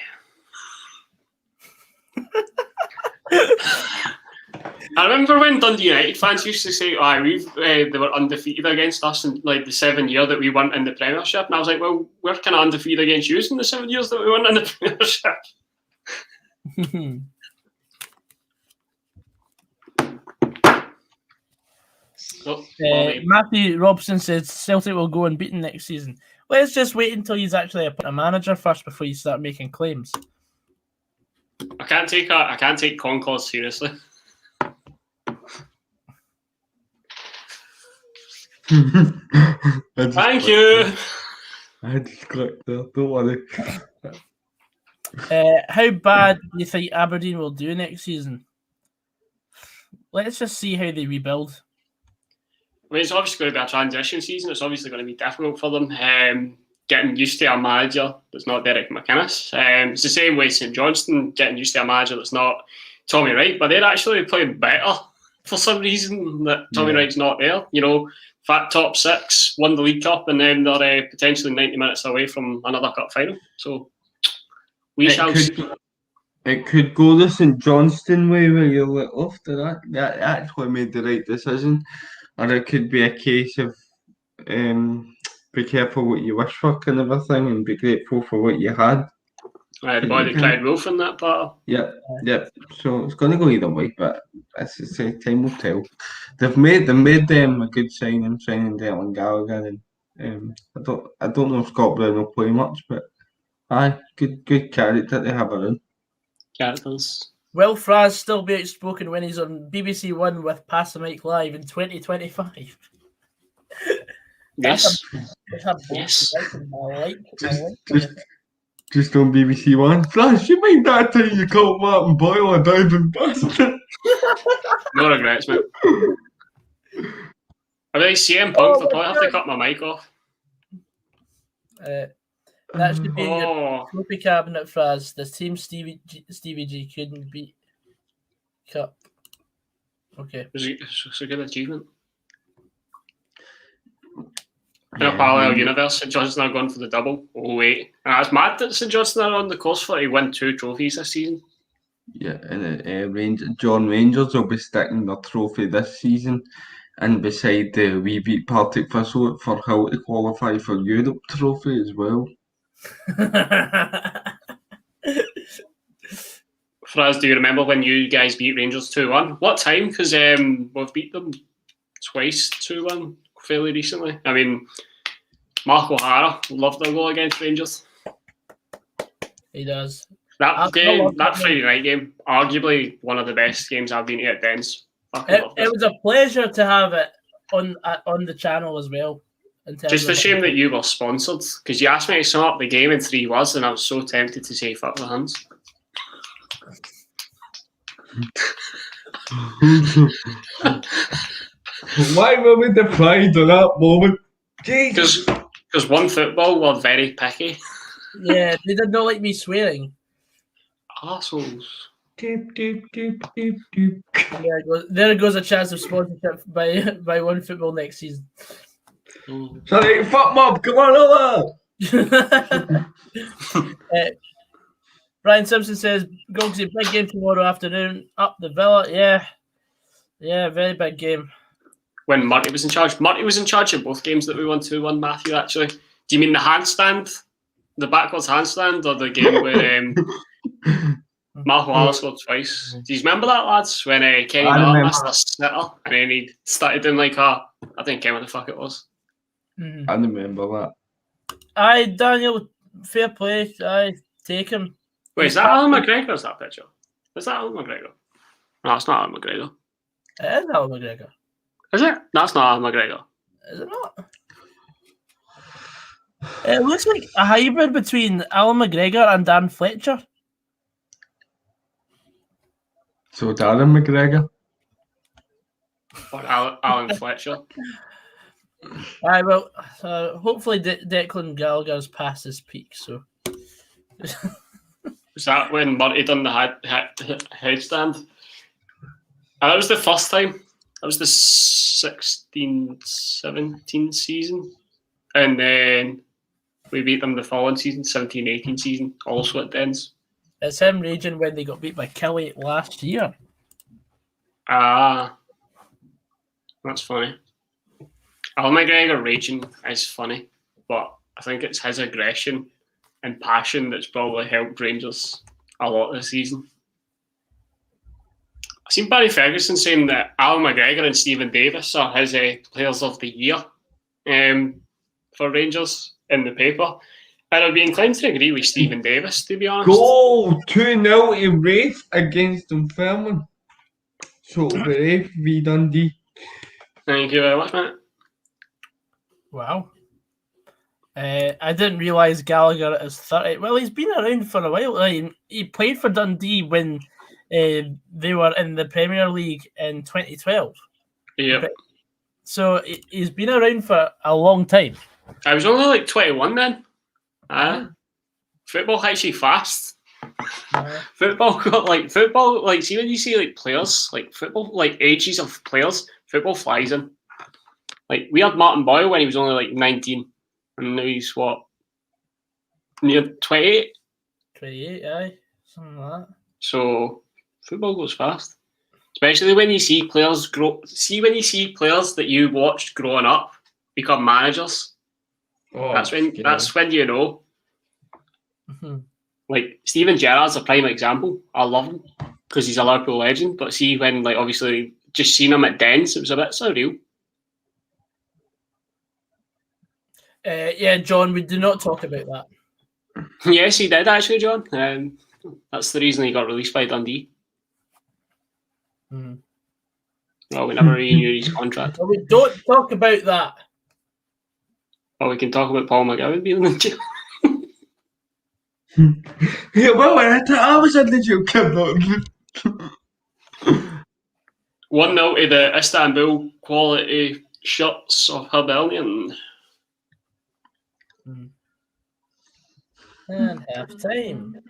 I remember when Dundee United fans used to say, they were undefeated against us in like the 7 year that we weren't in the Premiership. And I was like, well, we're kind of undefeated against you in the 7 years that we weren't in the Premiership.
Matthew Robson says Celtic will go unbeaten next season. Let's just wait until he's actually a manager first before you start making claims.
I can't take Concord seriously. Thank you.
I just clicked there. Don't worry.
How bad do you think Aberdeen will do next season? Let's just see how they rebuild.
I mean, it's obviously going to be a transition season. It's obviously going to be difficult for them. Getting used to a manager that's not Derek McInnes. It's the same way St Johnstone getting used to a manager that's not Tommy Wright, but they're actually playing better for some reason that Tommy Wright's not there. You know, fat top 6, won the League Cup, and then they're potentially 90 minutes away from another cup final. So we shall see.
It could go the St Johnstone way where you're let off to that actually made the right decision. Or it could be a case of be careful what you wish for kind of a thing and be grateful for what you had.
The boy that cried wolf in that part.
Yeah. So it's going to go either way, but as I say, time will tell. They've made them a good signing Declan Gallagher, and I don't know if Scott Brown will play much, but good character to have around.
Characters.
Will Fraz still be outspoken when he's on BBC One with Pass the Mic Live in 2025?
Yes.
Yes. Just on BBC One. Flash, you mean that time you called Martin Boyle a diving bastard?
No regrets, mate. I mean, CM Punk, I'll probably have to cut my mic off.
That should be in your trophy cabinet, Fraz. This team Stevie G couldn't beat Cup. Okay.
It's a good achievement. In a parallel universe, St Johnstone are going for the double. Oh, wait. And it's mad that St Johnstone are on the course for to win 2 trophies this season.
Yeah, and John Rangers will be sticking their trophy this season. And beside the We Beat Partick Thistle for how to qualify for Europe trophy as well.
Fraz, do you remember when you guys beat Rangers 2-1? What time? Because we've beat them twice 2-1 fairly recently. I mean, Mark O'Hara loved their goal against Rangers.
He does.
That Friday night game, arguably one of the best games I've been to at Dens.
It was a pleasure to have it on the channel as well.
Just a shame that you were sponsored, because you asked me to sum up the game in 3 words, and I was so tempted to say fuck the Huns.
Why were we deprived of that moment? Jesus.
Because One Football were very picky.
Yeah, they did not like me swearing.
Arseholes.
Deep, deep, deep, deep, deep.
There goes a chance of sponsorship by One Football next season.
Sorry, fuck mob, come on over!
Brian Simpson says, Goggsy, big game tomorrow afternoon, up the Villa. Yeah, very big game.
When Murty was in charge. Murty was in charge of both games that we won 2-1, Matthew, actually. Do you mean the handstand? The backwards handstand, or the game where Mark O'Hara scored twice? Do you remember that, lads? When Kenny Miller missed a sitter, and then he started doing like I didn't care what the fuck it was.
I remember that.
Aye, Daniel, fair play. Aye, take him.
Wait, is that Alan McGregor or is that picture? Is that Alan McGregor? No, it's not Alan McGregor.
It is Alan McGregor.
Is it? That's not Alan McGregor.
Is it not? It looks like a hybrid between Alan McGregor and Dan Fletcher.
So Darren McGregor.
Or Alan Fletcher.
Aye, well, hopefully Declan Gallagher's past his peak, so...
Was that when Murray done the headstand? And that was the first time. That was the 16-17 season. And then we beat them the following season, 17-18 season, also at Dens.
It's him raging when they got beat by Kelly last year.
Ah, that's funny. Alan McGregor raging is funny, but I think it's his aggression and passion that's probably helped Rangers a lot this season. I've seen Barry Ferguson saying that Alan McGregor and Stephen Davis are his players of the year for Rangers in the paper. And I'd be inclined to agree with Stephen Davis, to be honest.
Goal 2-0 to Rafe against Dunfermline. So Rafe v Dundee.
Thank you very much, mate.
Wow. I didn't realise Gallagher is 30. Well, he's been around for a while. He played for Dundee when they were in the Premier League in 2012.
Yeah.
So he's been around for a long time.
I was only like 21 then. Football actually fast. Football, see when you see like players, like football, like ages of players, football flies in. Like we had Martin Boyle when he was only like 19, and now he's what, near 28.
28, aye, something like that.
So football goes fast, especially when you see players grow. See when you see players that you watched growing up become managers.
Oh,
that's when you know.
Mm-hmm.
Like Steven Gerrard's a prime example. I love him because he's a Liverpool legend. But see when like obviously just seeing him at Dens, it was a bit surreal.
Yeah, John, we do not talk about that.
Yes, he did actually, John. That's the reason he got released by Dundee.
Mm.
Well, we never renewed his contract.
Well, we don't talk about that.
Well, we can talk about Paul McGowan being in jail.
Yeah, well, I was in the jail,
1-0 to the Istanbul quality shirts of Hibernian.
And half time.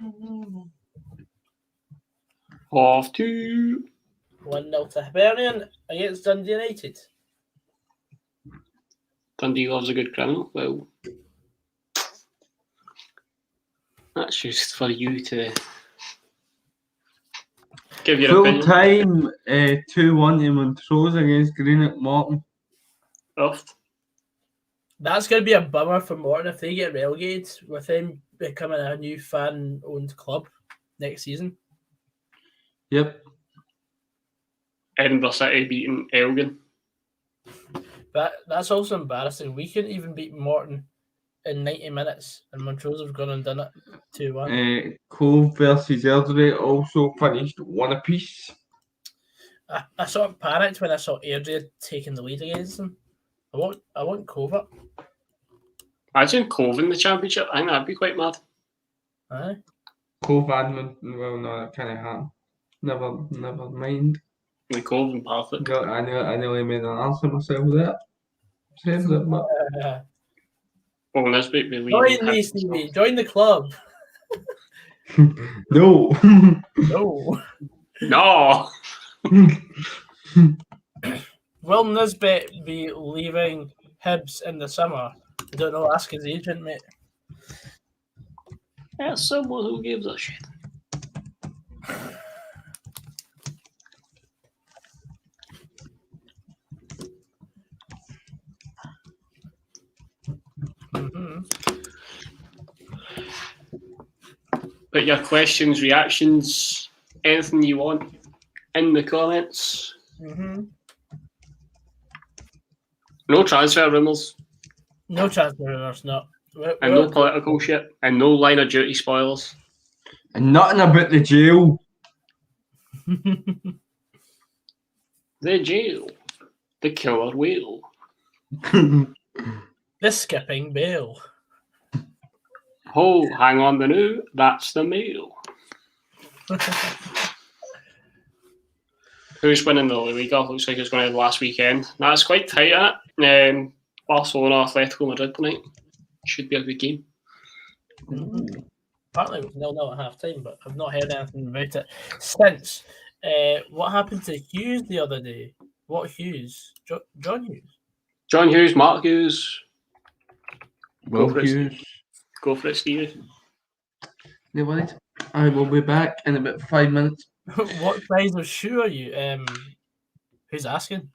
Half two.
1-0 to Hibernian against Dundee United.
Dundee loves a good criminal. Well, that's just for you to give your
full
opinion.
time 2-1 to Montrose against Greenock Morton.
Rough.
That's going to be a bummer for Morton if they get relegated, with them becoming a new fan-owned club next season.
Yep.
Edinburgh City beating Elgin.
But that's also embarrassing. We couldn't even beat Morton in 90 minutes, and Montrose have gone and done it 2-1.
Cove versus Airdrie also finished 1 apiece.
I sort of panicked when I saw Airdrie taking the lead against them. I want Cove up.
Imagine Cove in the championship. I think that'd be quite mad.
Aye.
Cove admin, well, no, that kind of happened. Never mind.
Like Cove and Partick.
No, I nearly made an answer myself there.
Oh, Nisbet be
Join
leaving.
me, Stevie. Join the club.
No.
No.
No.
Will Nisbet be leaving Hibs in the summer? I don't know. Ask his agent, mate.
Yeah, someone who gives a shit.
Mm-hmm.
Put your questions, reactions, anything you want in the comments.
Mm-hmm.
No transfer rumours.
No transfer rumours, no.
And no political shit. And no line of duty spoilers.
And nothing about the jail.
The jail. The killer whale.
The skipping bail.
Oh, hang on the new. That's the meal. Who's winning the La Liga? Looks like it's going to be the last weekend. That's quite tight, isn't it? Barcelona, Atletico Madrid tonight. Should be a good game.
Apparently it was 0-0 at half time, but I've not heard anything about it since. What happened to Hughes the other day? What Hughes? John Hughes?
John Hughes, Mark Hughes.
Will
Go for it.
Hughes.
Go for it, Stevie.
No worries. I will be back in about 5 minutes.
What size of shoe are you? Who's asking?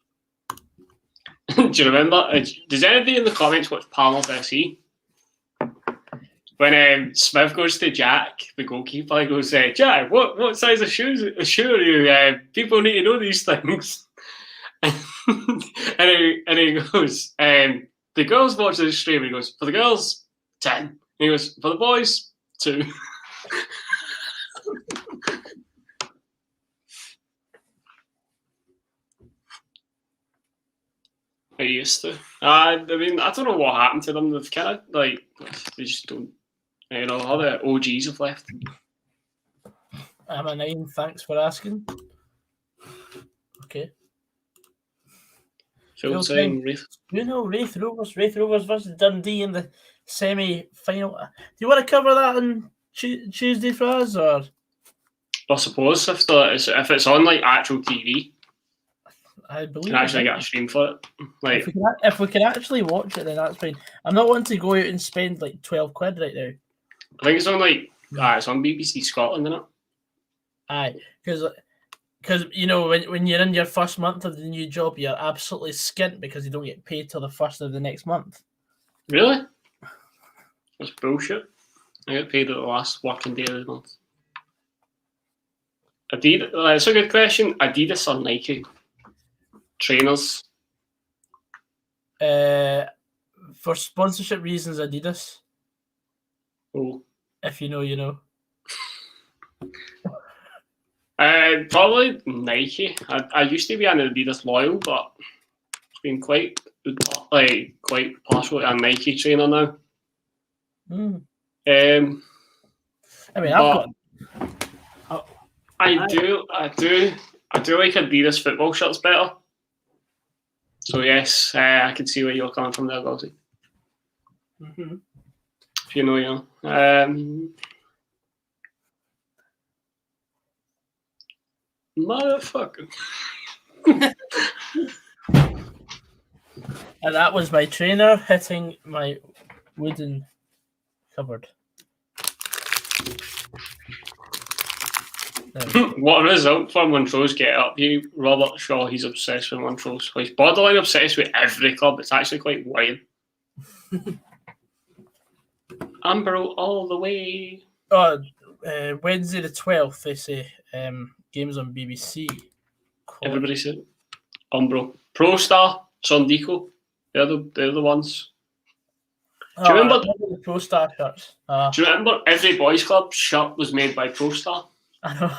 Do you remember? Does anybody in the comments watch Palmer's SE? When Smith goes to Jack, the goalkeeper, he goes, Jack, what size of shoe are you? People need to know these things. and he goes, the girls watch the stream. He goes, for the girls, 10. And he goes, for the boys, 2. I used to. I mean, I don't know what happened to them. They've kind of, like, they just don't, you know, all the OGs have left.
I'm a 9, thanks for asking. Okay.
Full time, Wraith.
You know, Wraith Rovers versus Dundee in the semi-final. Do you want to cover that on Tuesday for us, or?
I suppose if it's on like actual TV,
I believe
you can actually get a stream for it. Like
if we can actually watch it, then that's fine. I'm not wanting to go out and spend like 12 quid right now.
I think it's on like it's on BBC Scotland, isn't it?
Aye, because you know when you're in your first month of the new job, you're absolutely skint because you don't get paid till the first of the next month.
Really? That's bullshit. I get paid at the last working day of the month. Adidas. That's a good question. Adidas or Nike? Trainers.
For sponsorship reasons, Adidas.
Oh.
If you know, you know.
Probably Nike. I used to be an Adidas loyal, but it's been quite partial to a Nike trainer now.
I mean,
I do like Adidas football shirts better. So yes, I can see where you're coming from there, Goggsy. If you know, you know. Motherfucker.
And that was my trainer hitting my wooden cupboard.
What a result for Montrose get up. Robert Shaw, he's obsessed with Montrose. He's borderline obsessed with every club. It's actually quite worrying. Ambro all the way.
Wednesday the 12th, they say. Games on BBC.
Everybody said Umbro. Pro Star, Sondico. They're the ones. Do you remember
the Pro Star shirts?
Do you remember every boys club shirt was made by Pro Star?
I know.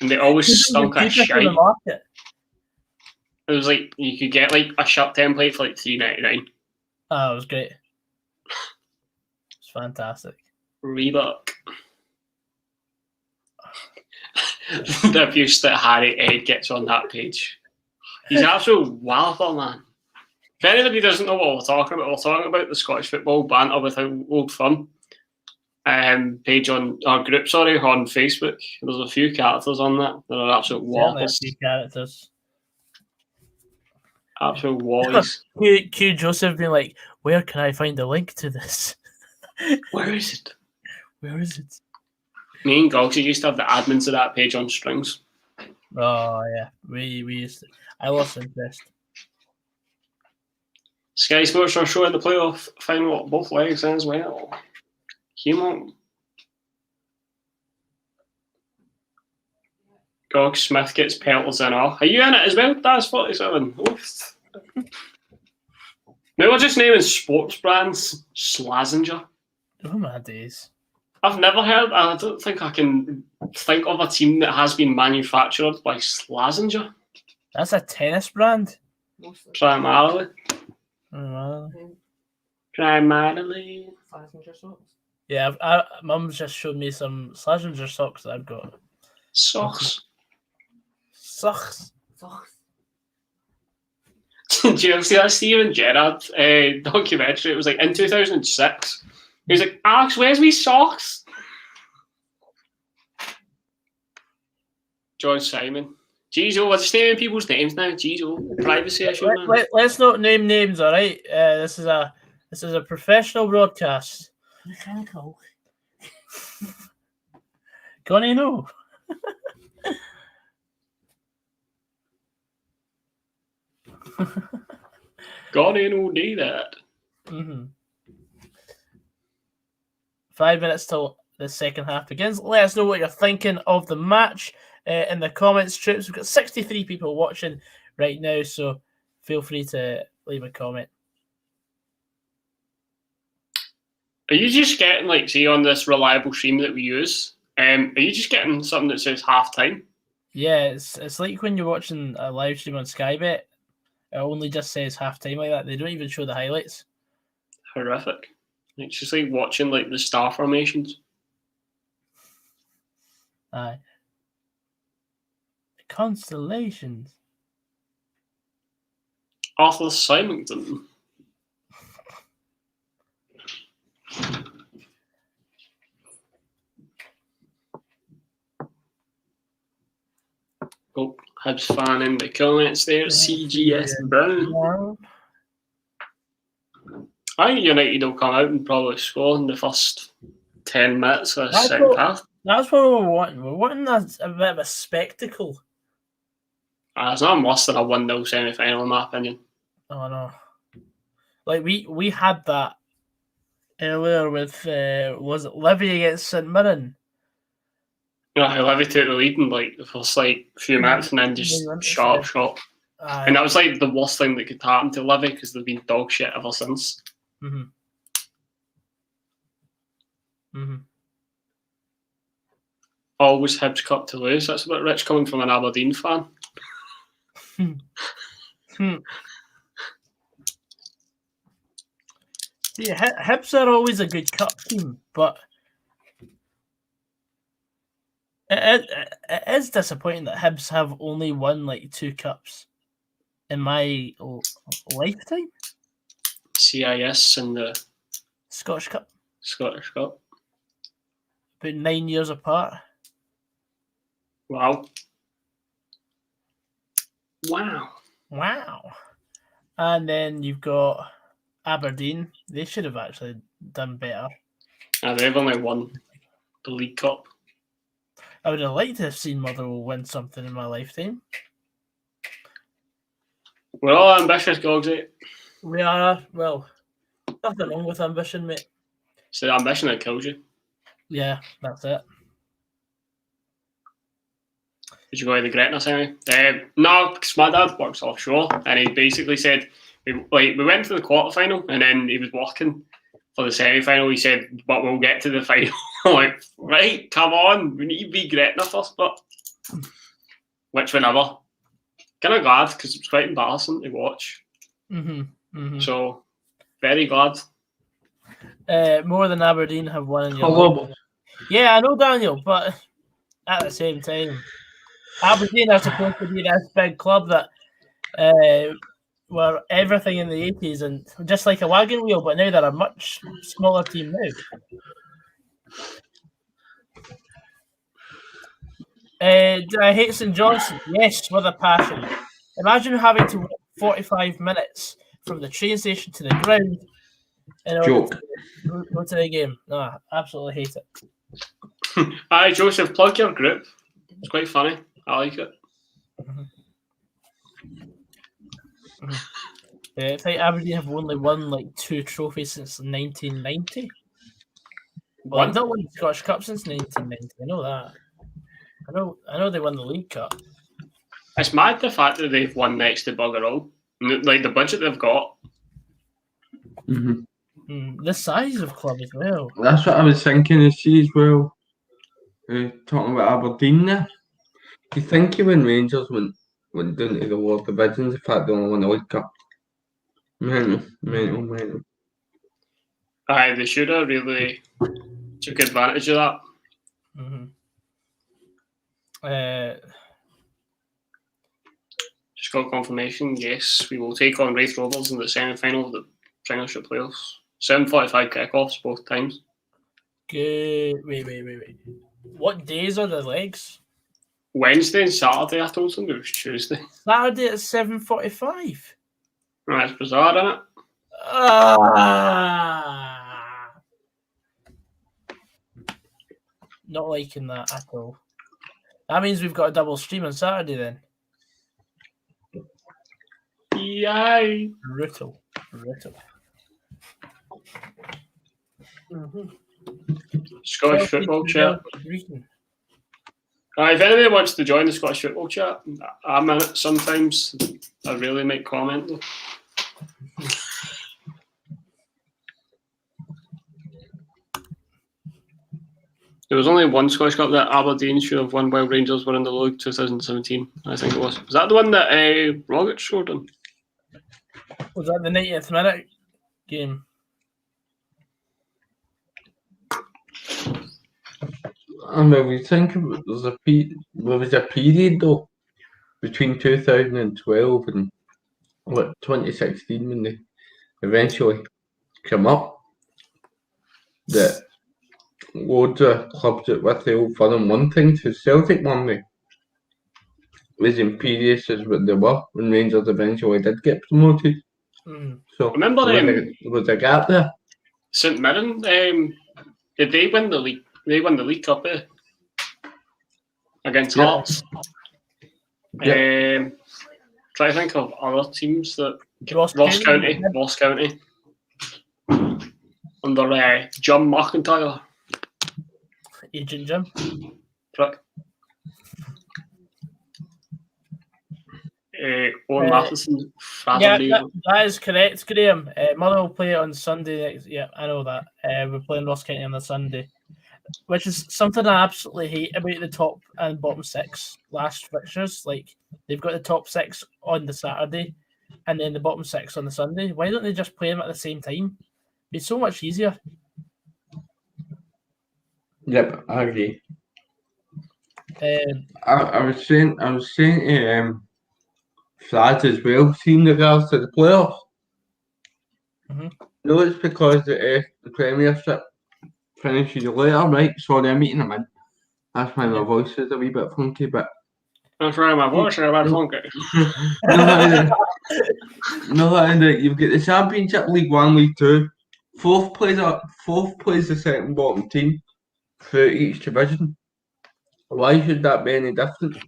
And they always stunk a shite.
It
was like you could get like a shirt template for like $3.99.
Oh, it was great. It's fantastic.
Reebok. The abuse that Harry Ed gets on that page. He's absolute walloper, man. If anybody doesn't know what we're talking about the Scottish Football Banter Without Old Firm page on our group, on Facebook. There's a few characters on that that are absolute wallopers.
A few characters.
Absolute wallies.
Q Joseph being like, where can I find the link to this?
Where is it?
Where is it?
Me and Goggsy used to have the admins of that page on strings.
Oh yeah, we used to. I lost interest.
Sky Sports are showing the playoff final at both legs as well. Human. Gog Smith gets pelters in all. Are you in it as well? That's 47. Oof. Now we're just naming sports brands. Slazenger.
Oh my days.
I've never heard. I don't think I can think of a team that has been manufactured by Slazenger.
That's a tennis brand.
Primarily.
Primarily.
Slazenger
Slazenger socks.
Yeah, Mum's just showed me some Slazenger socks that I've got.
Socks.
Socks.
Did you ever see that Steven Gerrard documentary? It was like in 2006. He was like, Alex, where's me socks? John Simon. Jeez, we're just naming people's names now. Jeez, privacy issue.
Let's not name names, all right? This is a professional broadcast. Mechanical. Gonna know.
Gonna know do that.
5 minutes till the second half begins. Let us know what you're thinking of the match in the comments, troops. We've got 63 people watching right now, so feel free to leave a comment.
Are you just getting, like, see, on this reliable stream that we use, are you just getting something that says half time?
Yeah, it's like when you're watching a live stream on Skybet, it only just says half time like that. They don't even show the highlights.
Horrific. It's just like watching, like, the star formations.
Aye. Constellations.
Arthur Symington. Oh, Hibs fan in the comments there. CGS Brown. I think United will come out and probably score in the first 10 minutes of the second half.
That's what we're wanting. We're wanting a bit of a spectacle.
It's not worse than a 1-0 semi-final, in my opinion.
Oh, no. Like, we had that earlier with, was it Livy against St Mirren?
Yeah, Livy took the lead in, like, the first, like, few minutes and then just shot. And that was, like, the worst thing that could happen to Livy because they've been dog shit ever since. Always Hibs Cup to lose. That's a bit rich coming from an Aberdeen fan.
Yeah, Hibs are always a good cup team, but it is disappointing that Hibs have only won like 2 cups in my lifetime.
CIS and the
Scottish Cup.
About
9 years apart.
Wow.
And then you've got Aberdeen. They should have actually done better.
They've only won the League Cup.
I would have liked to have seen Motherwell win something in my lifetime.
We're all ambitious, Goggsy.
We are. Well, nothing wrong with ambition, mate.
It's the ambition that kills you.
Yeah, that's it.
Did you go to the Gretna anyway? No, because my dad works offshore, and he basically said we went to the quarterfinal, and then he was working for the semi-final. He said, "But we'll get to the final." I'm like, right, come on, we need to beat Gretna first, but which we never. Kind of glad because it's quite embarrassing to watch. So very glad.
More than Aberdeen have won in your life. Yeah, I know, Daniel, but at the same time, Aberdeen are supposed to be this big club that were everything in the 80s and just like a wagon wheel, but now they're a much smaller team now. Do I hate St Johnson? Yes, with a passion. Imagine having to walk 45 minutes from the train station to the ground in order to go to the game. No, absolutely hate it.
Hi, Joseph, plug your group. It's quite funny. I like it.
I think Aberdeen have only won like 2 trophies since 1990. Well, they've not won the Scottish Cup since 1990. I know that. I know they won the League Cup.
It's mad the fact that they've won next to bugger all. Like the budget they've got.
The size of club as well.
That's what I was thinking of see as well. Talking about Aberdeen there. Do you think when Rangers went down to the lower divisions, the fact they only won the League Cup? Mental.
Aye, they should have really took advantage of that.
Mm-hmm.
Just got confirmation. Yes, we will take on Wraith Rovers in the semi-final of the Premiership playoffs. 7:45 kickoffs both times.
Good. Wait. What days are the legs?
Wednesday and Saturday. I told them it was Tuesday.
Saturday at 7:45.
That's bizarre, isn't it?
Not liking that at all. That means we've got a double stream on Saturday then.
Yay!
Brutal.
Mm-hmm. Scottish football chat.
Greeting.
If anybody wants to join the Scottish football chat, I'm in it sometimes. I really might comment though. There was only one Scottish Cup that Aberdeen should have won while Rangers were in the league 2017, I think it was. Was that the one that Rogic scored in?
Was that the 90th minute game?
I mean, we think there was a period though between 2012 and 2016 when they eventually come up that loads of clubs that with the old firm one thing to Celtic won me was imperious as what they were when Rangers eventually did get promoted. So
remember
there was a gap there.
St Mirren, did they win the league? They won the League Cup against Hearts.
Yep.
Try to think of other teams that
Ross
County under Jim McIntyre.
Agent Jim.
Prick. Owen Matheson.
Yeah, that is correct, Graham. Mother will play on Sunday next. Yeah, I know that. We're playing Ross County on the Sunday, which is something I absolutely hate about the top and bottom six last fixtures. Like, they've got the top six on the Saturday and then the bottom six on the Sunday. Why don't they just play them at the same time? It'd be so much easier.
Yep, I agree.
I
was saying to Flad as well, seeing regards to the playoffs.
Mm-hmm.
No, it's because the Premiership finishes later, right? Sorry, I'm eating a man. That's why my voice is a wee bit funky, but
that's why my voice is a bit funky.
You've got the Championship, League 1, League 2. Fourth plays the second bottom team for each division. Why should that be any different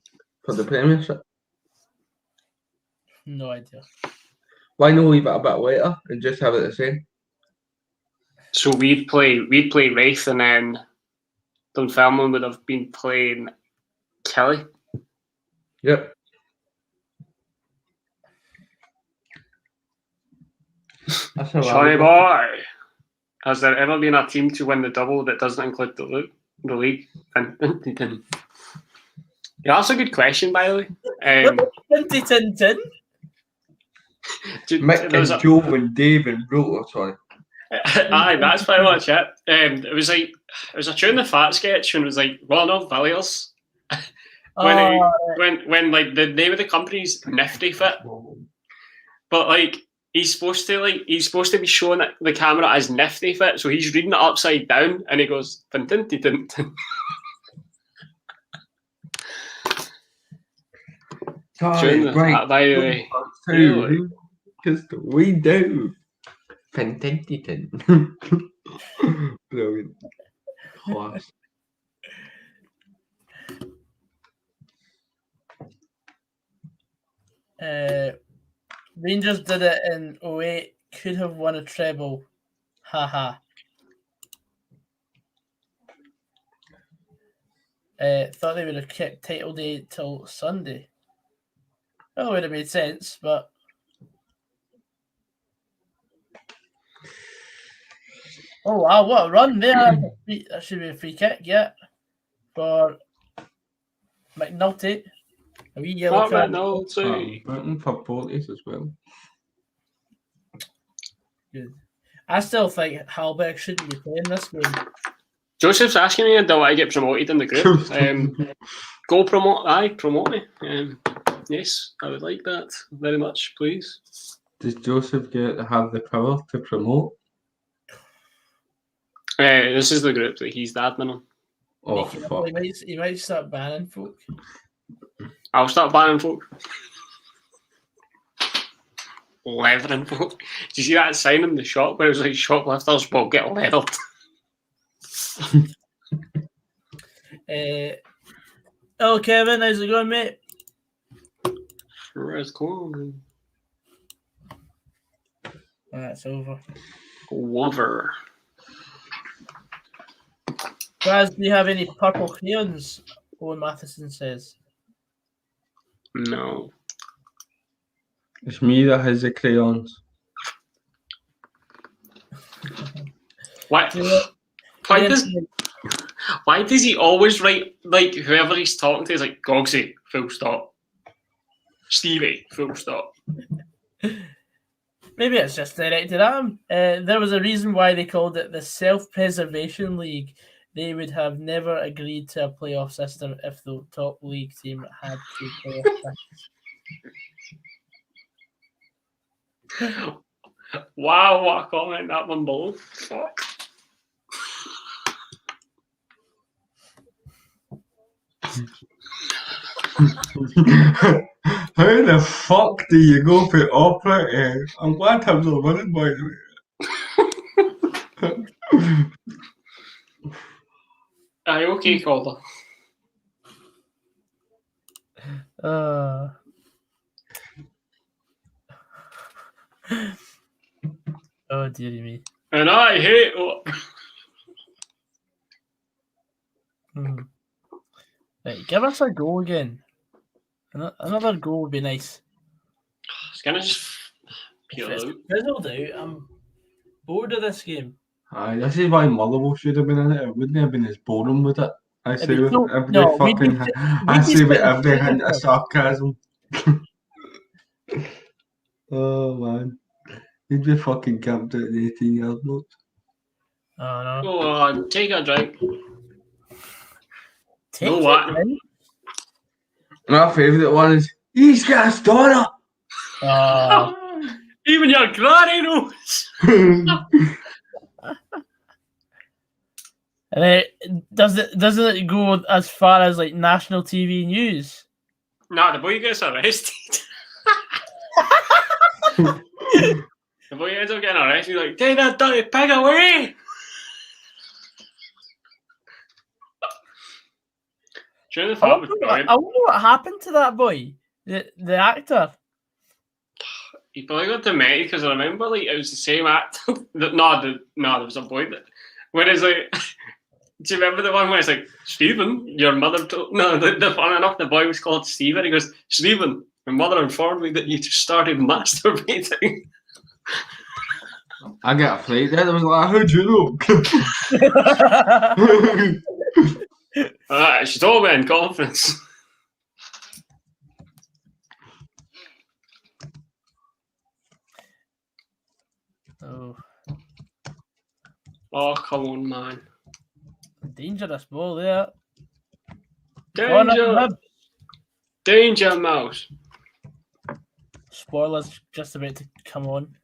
for the Premiership?
No idea.
Why not leave it a bit later and just have it the same?
So we'd play Wraith, and then Dunfermline would have been playing Kelly.
Yep.
Johnny boy, has there ever been a team to win the double that doesn't include the league? Yeah, that's a good question, by the way.
Mick and Joe and Dave and Rotor, sorry.
Aye, that's pretty much it. It was a tune the fat sketch and it was like, well, no, Villiers. when like the name of the company's Nifty Fit, but like he's supposed to be showing the camera as Nifty Fit, so he's reading it upside down and he goes tin.
Right,
by the way,
because we do. Fantastic. Brilliant. Class.
Rangers did it in 08, could have won a treble. Haha. Thought they would have kept title day till Sunday. Well, it would have made sense, but oh wow, what a run there. That should be a free kick, yeah. For McNulty. A wee yellow card.
For Portis as well.
Good. I still think Halberg shouldn't be playing this game.
Joseph's asking me, do I get promoted in the group? Go promote me. Yes, I would like that very much, please.
Does Joseph have the power to promote?
This is the group that he's the admin on.
Oh, fuck.
He might start banning folk.
I'll start banning folk. Leathering folk. Did you see that sign in the shop where it was like shoplifters will get leathered?
Oh, Kevin, how's it going, mate?
Sure, it's cool.
That's over.
Lover.
Braz, do you have any purple crayons? Owen Matheson says.
No.
It's me that has the crayons.
What? Why does he always write, like, whoever he's talking to is like, Goggsy, full stop. Stevie, full stop.
Maybe it's just directed at him. There was a reason why they called it the Self-Preservation League. They would have never agreed to a playoff system if the top league team had two playoff systems.
Wow, what a comment, that one below. Fuck.
How the fuck do you go for opera? I'm glad I'm not running, by the way.
Aye, okay, Calder.
Oh, dearie me.
And I hate...
Right, give us a go again. Another goal would be nice.
It's gonna just peel out.
Fizzled out. I'm bored of this game.
Aye, this is why Motherwell should have been in it. It wouldn't have been as boring with it. I say with every fucking... I say with every hint of sarcasm. Oh, man. You'd be fucking camped at the 18-yard box.
Oh, no.
Go on, take a drink.
Take
no
it,
what?
man.
My favourite one is, he's got a stunner!
Even your granny knows!
And then doesn't it go as far as like national TV news?
Nah, the boy gets arrested. The boy ends up getting arrested. Like, take that dirty pig away! Sure, the thought was brilliant.
I wonder what happened to that boy, the actor.
He probably got demented because I remember like it was the same actor. There was a boy that. Whereas like, do you remember the one where it's like, Stephen, your mother told... No, fun enough, the boy was called Stephen. He goes, Stephen, my mother informed me that you just started masturbating.
I got a flight then. I was like, how'd you know?
She told me in conference. Oh, come on, man.
Dangerous ball there.
Danger! Danger, mouse.
Spoilers just about to come on.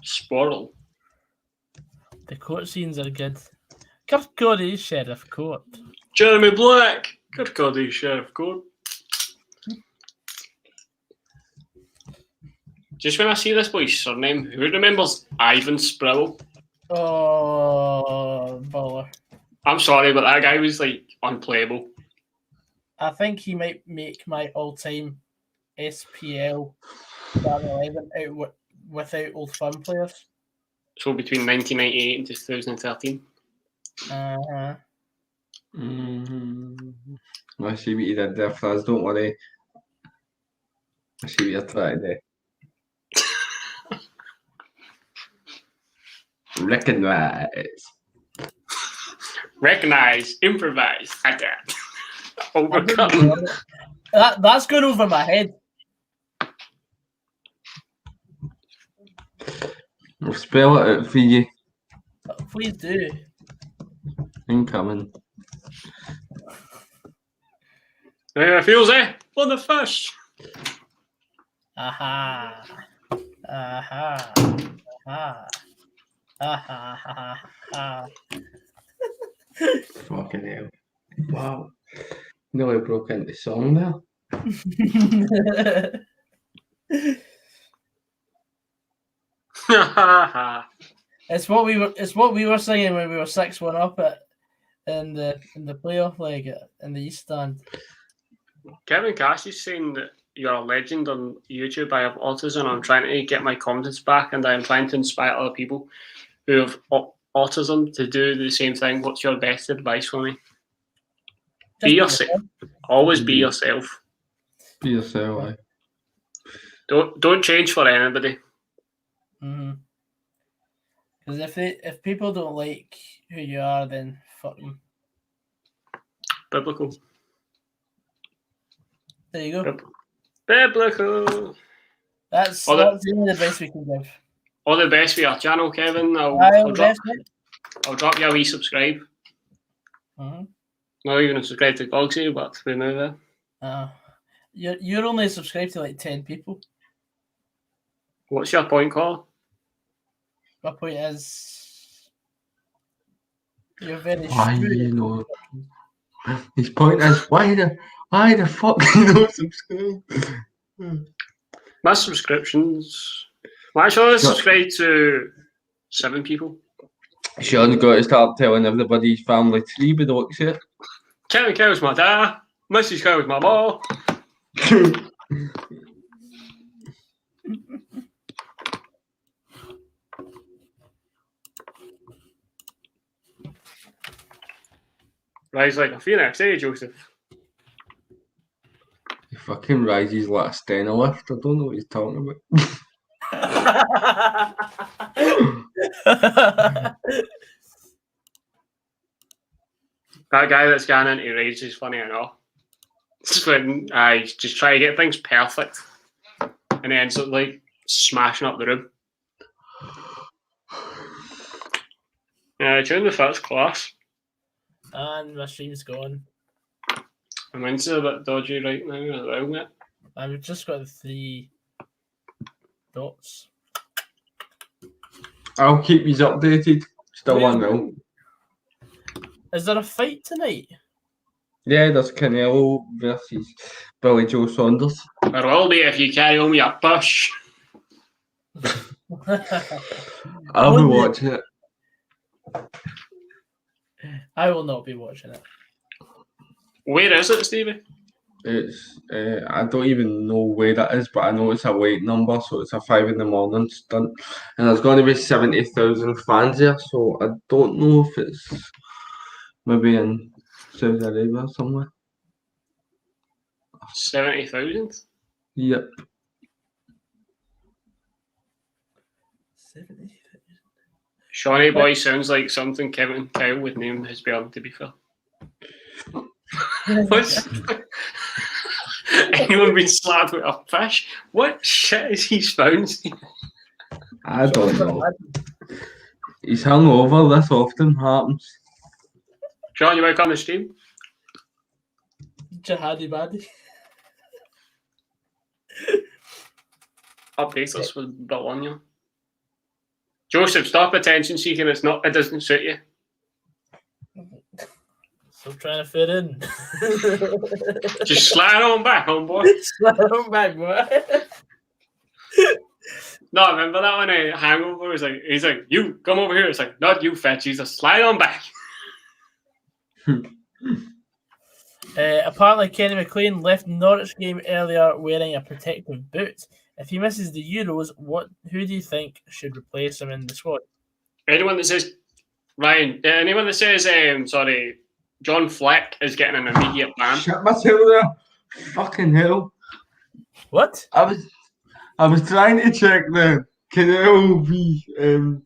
Sportle.
The court scenes are good. Kirkcaldy Sheriff Court.
Jeremy Black. Kirkcaldy Sheriff Court. Just when I see this boy's surname, who remembers Ivan Sproul?
Oh, baller.
I'm sorry, but that guy was like unplayable.
I think he might make my all-time SPL starting 11 out without Old Firm players.
So between 1998 and 2013.
I see what you did there, Faz. Don't worry. I see what you're trying to do.
Recognize, improvise, adapt, overcome.
That's going over my head.
I'll spell it out for you.
Please do.
Incoming.
How it feels, eh? For the fish.
Aha. Aha. Aha. Aha.
Fucking hell. Wow. Nearly broke into song there.
It's what we were singing when we were 6-1 up in the playoff leg in the East Stand.
Kevin Cash is saying that you're a legend on YouTube. I have autism. I'm trying to get my confidence back, and I'm trying to inspire other people who have autism to do the same thing. What's your best advice for me? Be yourself. Always be yourself.
Be yourself, eh?
Don't change for anybody.
Because if people don't like who you are, then fuck them.
Biblical.
There you go.
Biblical.
That's the only advice we can give.
All the best for your channel, Kevin. I'll drop you a wee subscribe. Not even subscribe to Goggsy, but we move there.
You're only subscribed to like 10 people.
What's your point, Carl?
My point is, you're very
why you know? His point is why the fuck you don't subscribe?
My subscriptions. Why should I subscribe to 7 people?
Sean's got to start telling everybody his family tree by the looks of it.
Kevin Cow's my dad. Mrs. Cow's my mom. Rise like a phoenix, eh, Joseph?
He fucking rises like a steno lift. I don't know what he's talking about.
That guy that's gone into rage is funny enough. It's when I just try to get things perfect and then ends up like smashing up the room. Yeah, tune the first class.
And my stream's gone.
My mind's a bit dodgy right now as well, mate.
I've just got the 3 dots.
I'll keep you updated. Still 1-0.
Is there a fight tonight?
Yeah, there's Canelo versus Billy Joe Saunders.
There will be if you carry on with your push.
I'll be watching it.
I will not be watching it.
Where is it, Stevie?
It's I don't even know where that is, but I know it's a late number, so it's a 5 in the morning stunt, and there's going to be 70,000 fans there. So I don't know if it's maybe in Saudi Arabia somewhere.
70,000?
Yep.
70,000.
Shawnee boy sounds like something Kevin Kyle would name his bairn, to be fair. What's anyone been slapped with a fish? What shit is he found?
I don't know. He's hungover. This often happens.
Sean, you might come on the stream.
Jihadi baddie.
Update us with Bologna. Joseph, stop attention seeking. It doesn't suit you.
Still trying to fit in.
Just slide on back, homeboy.
Slide on back, boy.
No, remember that one? Hangover was like, he's like, you come over here. It's like, not you, fat Jesus. Slide on back.
Apparently, Kenny McLean left Norwich game earlier wearing a protective boot. If he misses the Euros, who do you think should replace him in the squad?
Anyone that says Ryan, anyone that says John Fleck is getting an immediate ban.
Shut myself there. Fucking hell.
What?
I was trying to check the Canelo v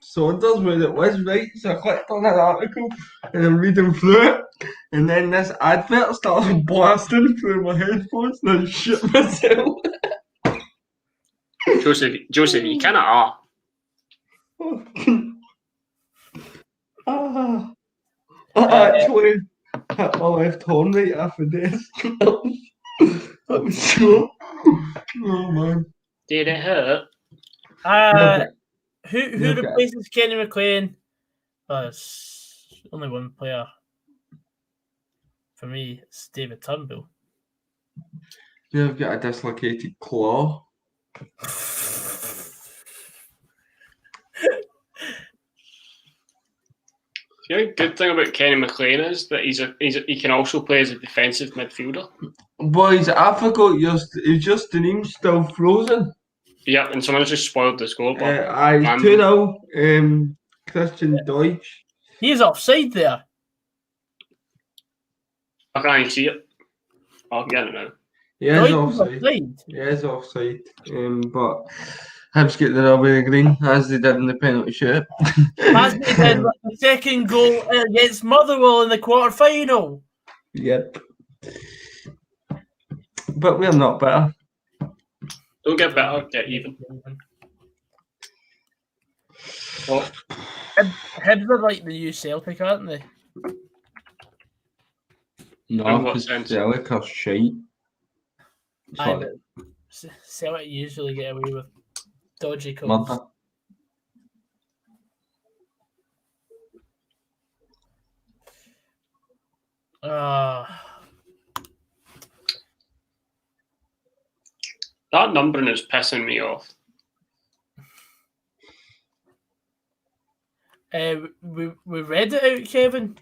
Saunders where it was, right? So I clicked on that article and I'm reading through it, and then this advert starts blasting through my headphones and I shit myself.
Joseph, you cannot.
actually hit my left horn right off the desk. That was so. Oh man.
Did it hurt?
Who replaces Kenny McLean? It's only one player. For me, it's David Turnbull.
You've got a dislocated claw.
The good thing about Kenny McLean is that he can also play as a defensive midfielder.
Boys, I forgot is your stream still frozen?
Yep, and someone's just spoiled the score.
It's 2-0. Christian Deutsch.
He's offside there.
I can't even see it. I'll get it now.
He is offside. He is offside. But Hibs get the rub of the green, as they did in the penalty shoot.
As they did with the second goal against Motherwell in the quarter-final.
Yep. But we're not better.
Don't get better, get even. Well,
Hibs are like the new Celtic, aren't they?
No, because Celtic are shite.
But Celtic usually get away with dodgy calls.
That numbering is pissing me off.
We read it out, Kevin.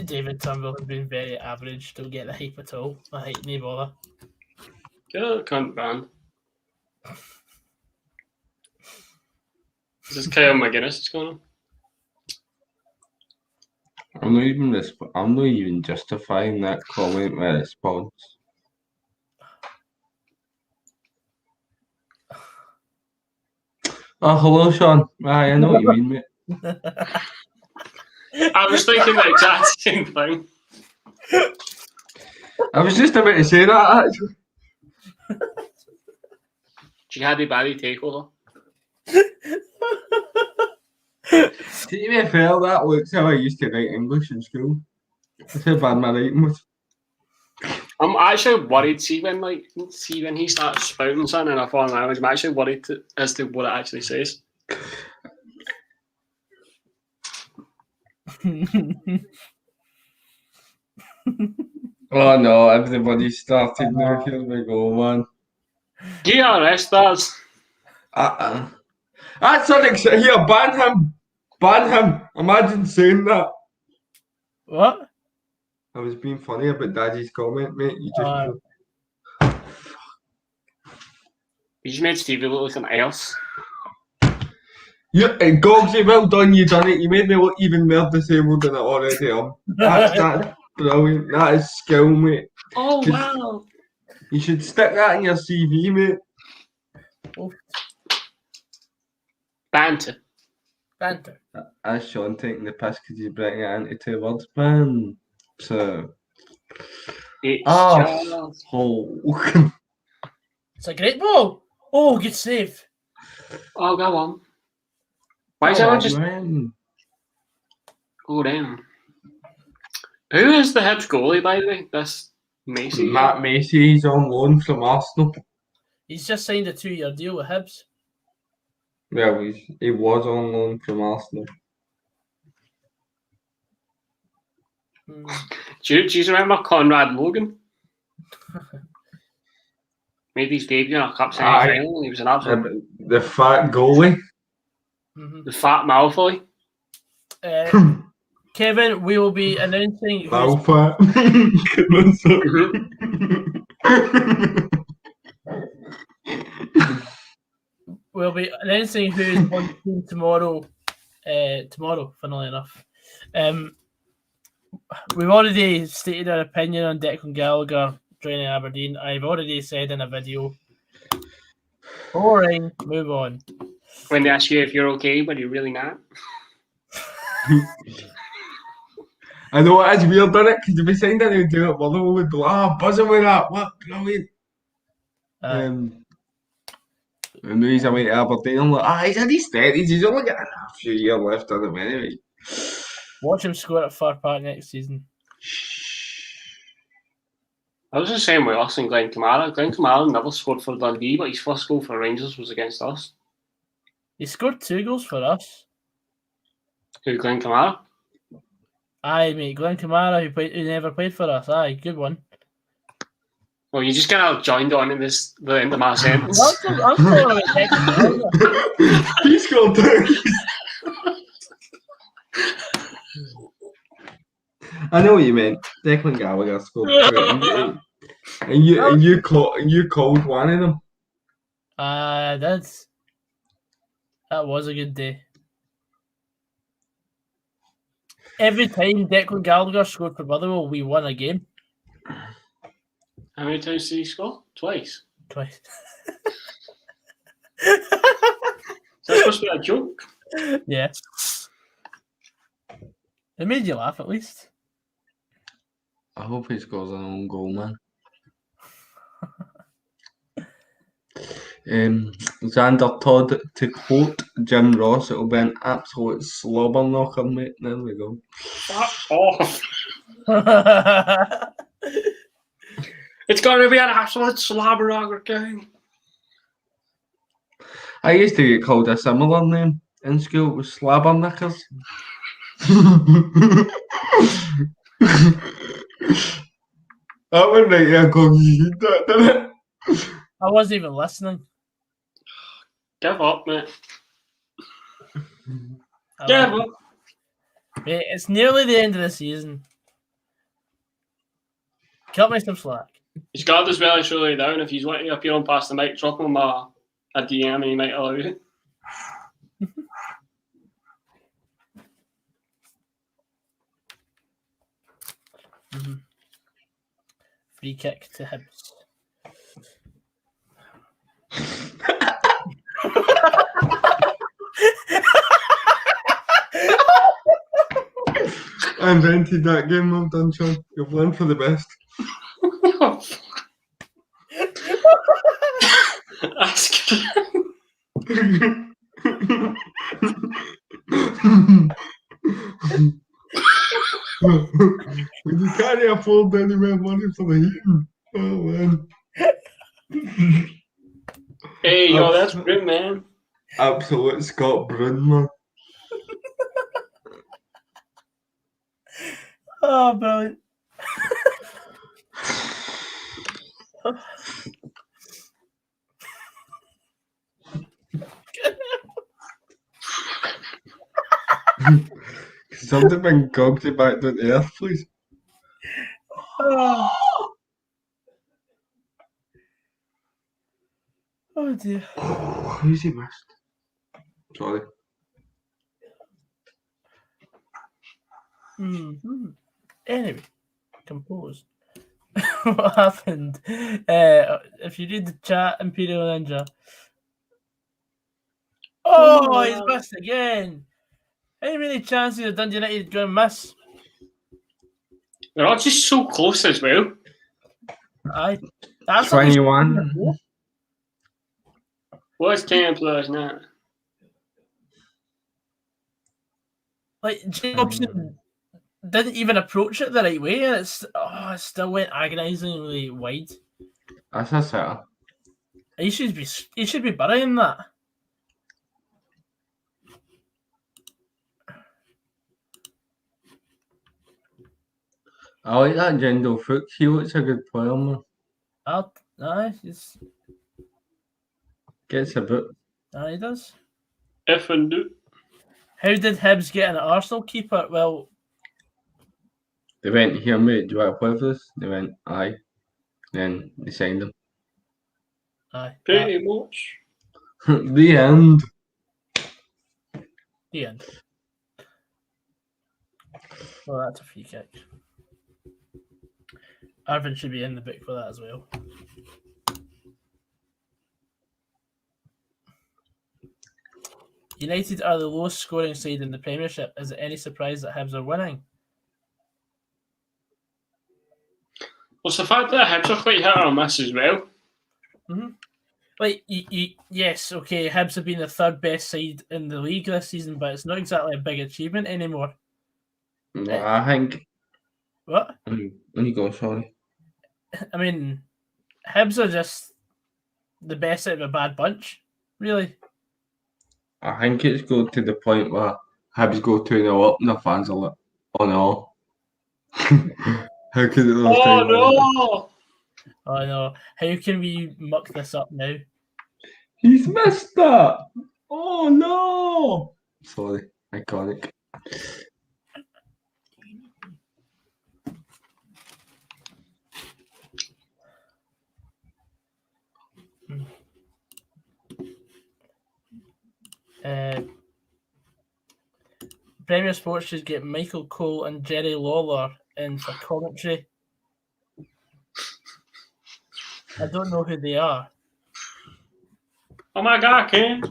David Turnbull has been very average. Don't get the hype at all. I hate no bother.
Get out of the cunt band. Is this Kyle McGuinness that's going on?
I'm not even justifying that comment with a response. Oh, hello, Sean. I know what you mean, mate.
I was thinking the exact same thing.
I was just about to say that, actually.
Jihadi Badi takeover.
To be fair, that looks how I used to write English in school. That's how bad my writing was.
I'm actually worried. See when he starts spouting something in a foreign language, I'm actually worried as to what it actually says.
Oh no, everybody started now. Here we go, man.
GRS stars.
That's unacceptable. Here, ban him. Ban him. Imagine saying that.
What?
I was being funny about Daddy's comment, mate. You
just made Stevie look like something else.
Goggsy, well done, you done it. You made me look even more disabled than I already am. That's brilliant. That is skill, mate.
Oh, wow.
You should stick that in your CV, mate.
Oh.
Banter.
That's Sean taking the piss because he's bringing it into 2 words. Banter.
It's
It's a great ball. Oh, good save.
Oh, go on. Why is everyone just...
Man.
Oh, damn. Who is the Hibs goalie, by the way? This Macy?
Matt Macy, he's on loan from Arsenal.
He's just signed a 2-year deal with Hibs.
Well, he was on loan from Arsenal.
Do you remember Conrad Logan? Made his debut in a cup semi-final. He was an absolute...
The fat goalie.
The fat Malfoy.
Kevin, we will be announcing...
Malfat.
We'll be announcing who's on the team tomorrow. Funnily enough. We've already stated our opinion on Declan Gallagher joining Aberdeen. I've already said in a video. Boring. Move on.
When they ask you if you're okay, but you're really not.
I know it's weird, isn't it? Because if we signed in to do it, Motherwell would be like, buzzing with that. What? Brilliant. And now he's away to Aberdeen. I'm like, he's in his 30s. He's only got a few years left on him anyway.
Watch him score at Fir Park next season.
I was the same with us and Glenn Kamara. Glenn Kamara never scored for Dundee, but his first goal for Rangers was against us.
He scored 2 goals for us.
Who, Glenn Kamara?
Aye, mate. Glenn Kamara, who never played for us. Aye, good one.
Well, you just kind of joined on in the end of my sentence.
I'm talking about Declan.
He scored 2. I know what you meant. Declan Gallagher scored 2. And you called one of them.
I did. That was a good day. Every time Declan Gallagher scored for Motherwell, we won a game.
How many times did he score? Twice.
Twice.
Is that supposed to be a joke?
Yeah. It made you laugh at least.
I hope he scores an own goal, man. Xander Todd, to quote Jim Ross, it'll be an absolute slobber knocker, mate. There we go.
Fuck off. It's going to be an absolute slobber knocker game.
I used to get called a similar name in school. It was Slabberknickers. That went right there, Coby. Didn't it?
I wasn't even listening.
Give up, mate. Give up.
Mate, it's nearly the end of the season. Cut me some slack.
His guard is really surely down. If he's wanting to appear on past the mic, drop him a DM and he might allow it.
Free kick to Hibs.
I invented that game. Well done, Sean. You've learned for the best.
That's good.
When you can't afford any more money for the heating. Oh, man.
Hey, yo, that's grim, man.
Absolute Scott Brun, man.
Oh, brilliant.
Something bring Cogsy back to the earth, please.
Oh dear.
Who's he missed? Sorry.
Anyway, compose. What happened? If you read the chat, Imperial Ninja. Oh, he's missed again. How many chances have Dundee United going to miss?
They're all just so close as well.
Aye. That's
21.
What's 10 players now?
Like, Jacobson didn't even approach it the right way, and it still went agonisingly wide.
That's a setter.
He should be burying that.
I like that Jendal Fuchs. He looks a good player, man. Gets a bit.
He does.
If and do.
How did Hibs get an Arsenal keeper? Well,
They went, here, mate, do you want to play for us? They went, aye. Then they signed him.
aye.
Pretty much.
The end.
The end. Well, that's a free kick. Arvin should be in the book for that as well. United are the lowest scoring side in the Premiership. Is it any surprise that Hibs are winning?
Well, it's the fact that Hibs are quite hit or miss as well.
Mm-hmm. Like, yes, okay, Hibs have been the third best side in the league this season, but it's not exactly a big achievement anymore.
No, I think.
What?
When you go, sorry.
I mean, Hibs are just the best out of a bad bunch, really.
I think it's got to the point where Hibs go 2-0 up and the fans are like, oh no. How could it lose 2-0?
No!
Oh no, how can we muck this up now?
He's missed that! Oh no! Sorry, iconic.
Premier Sports should get Michael Cole and Jerry Lawler in for commentary. I don't know who they are.
Oh my god, Ken.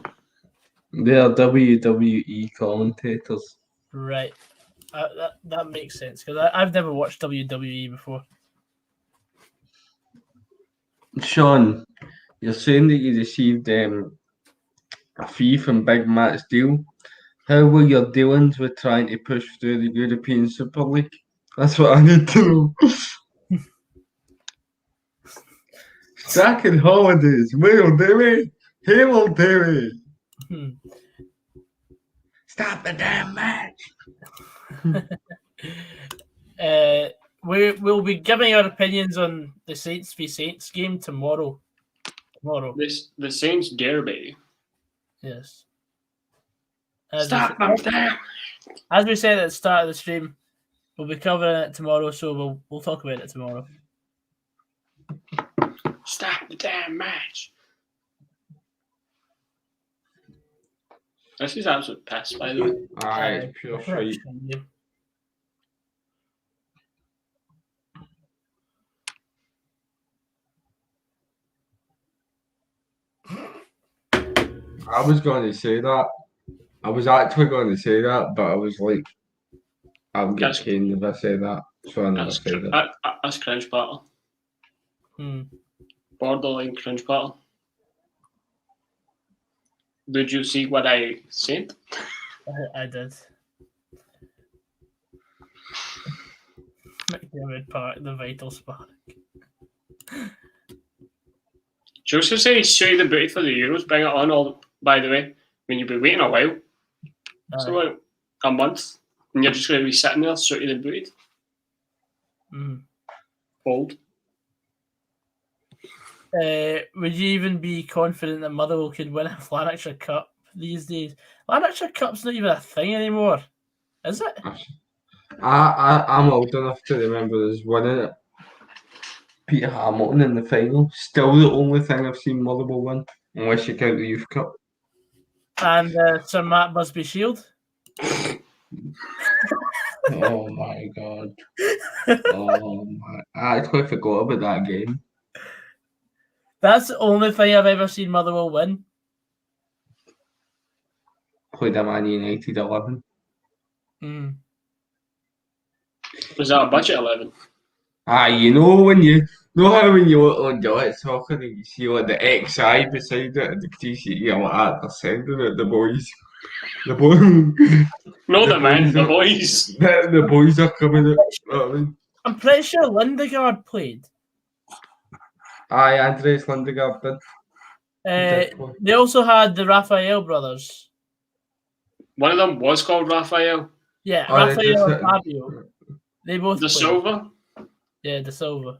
They are WWE commentators.
Right. That makes sense, because I've never watched WWE before.
Sean, you're saying that you received a fee from Big Matt's deal. How were your dealings with trying to push through the European Super League? That's what I need to know. Stacking holidays, will do it. He will do it. Stop the damn match.
We'll be giving our opinions on the Saints v Saints game tomorrow.
The Saints derby.
Yes.
Stop them down.
As we said at the start of the stream, we'll be covering it tomorrow, so we'll talk about it tomorrow.
Stop the damn match. This is absolute piss, by the way.
Aye, pure shite. I was going to say that. I was actually going to say that, but I was like, I'll get caned if I say that. So I never said it.
That's cringe battle.
Hmm.
Borderline cringe battle. Did you see what I said?
I did. McDermott Park, the vital spark.
Joseph said he's show you the booty for the Euros. Bring it on, all. By the way, when you've been waiting a while. So like a month, and you're just going to be sitting there, shooting the booty. Bold.
Would you even be confident that Motherwell could win a Lanarkshire Cup these days? Lanarkshire Cup's not even a thing anymore, is it?
I'm old enough to remember us winning it. Peter Hamilton in the final. Still the only thing I've seen Motherwell win, unless you count the Youth Cup.
And Sir Matt Busby Shield.
Oh my god. Oh my. I actually forgot about that game.
That's the only thing I've ever seen Motherwell win.
Played a Man United 11.
Was that a budget 11?
You know when you how when you look on Gillette Soccer and you see like the XI beside it and the TCE, you're like, they're sending it, the boys. The boys.
No, the man, the boys.
The boys are coming out. You know what I mean?
I'm pretty sure Lindegaard played.
Aye, Andres Lindegaard did.
They also had the Raphael brothers.
One of them was called Raphael.
Yeah, Raphael and Fabio. They both
De Silva?
Yeah, De Silva.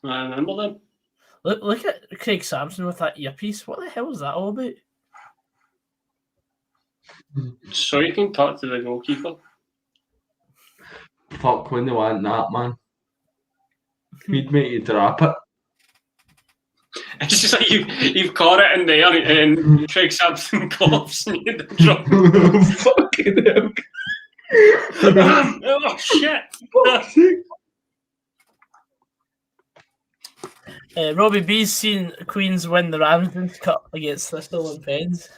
I remember them.
Look at Craig Sampson with that earpiece. What the hell was that all about?
So you can talk to the goalkeeper.
Fuck when they want that, man. We'd make you drop it.
It's just like you've caught it in there and Craig Sampson coughs and you drop it.
Fucking hell.
Oh shit.
Robbie B's seen Queens win the Ramsden Cup against Thistle and Pens.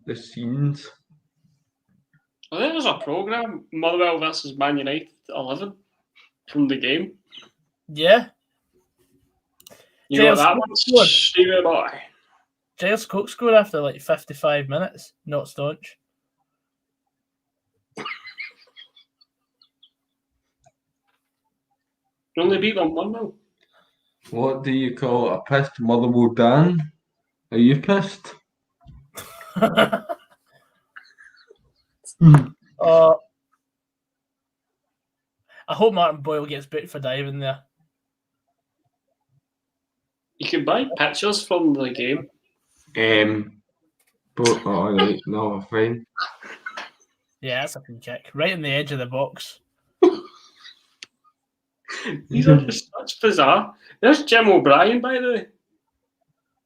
The scenes.
I think there's a programme, Motherwell versus Man United 11 from the game.
Yeah.
You know
Giles
that
Cook
one?
scored.
Stupid boy.
Giles Cook scored after like 55 minutes. Not staunch.
You only beat them 1-0.
What do you call a pissed Motherwell Dan? Are you pissed?
I hope Martin Boyle gets booked for diving there.
You can buy pictures from the game.
But alright, no, fine.
Yeah, that's a free kick. Right in the edge of the box.
These are just such bizarre. There's Jim O'Brien, by the way.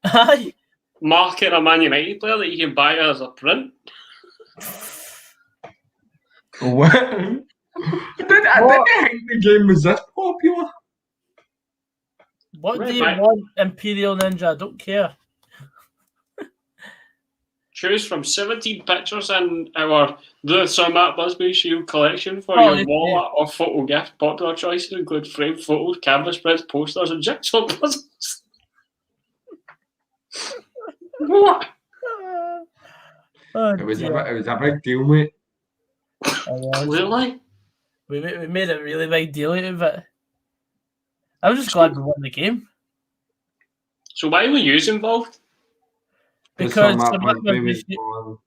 Aye.
Marking a Man United player that you can buy as a print.
What? I didn't think the game was this popular.
What
Right
do you
back.
want, Imperial Ninja? I don't care.
Choose from 17 pictures in our The Sir Matt Busby Shield collection for
Oh,
your wallet or photo gift. Popular choices include framed photos, canvas prints, posters, and jigsaw puzzles. What?
Oh,
It was
dear.
a big deal, mate.
Really?
We made a really big deal out of it. I'm just glad we won the game.
So why were you involved?
Because
Sir
Sir
Matt
Matt
Busby
Busby-
was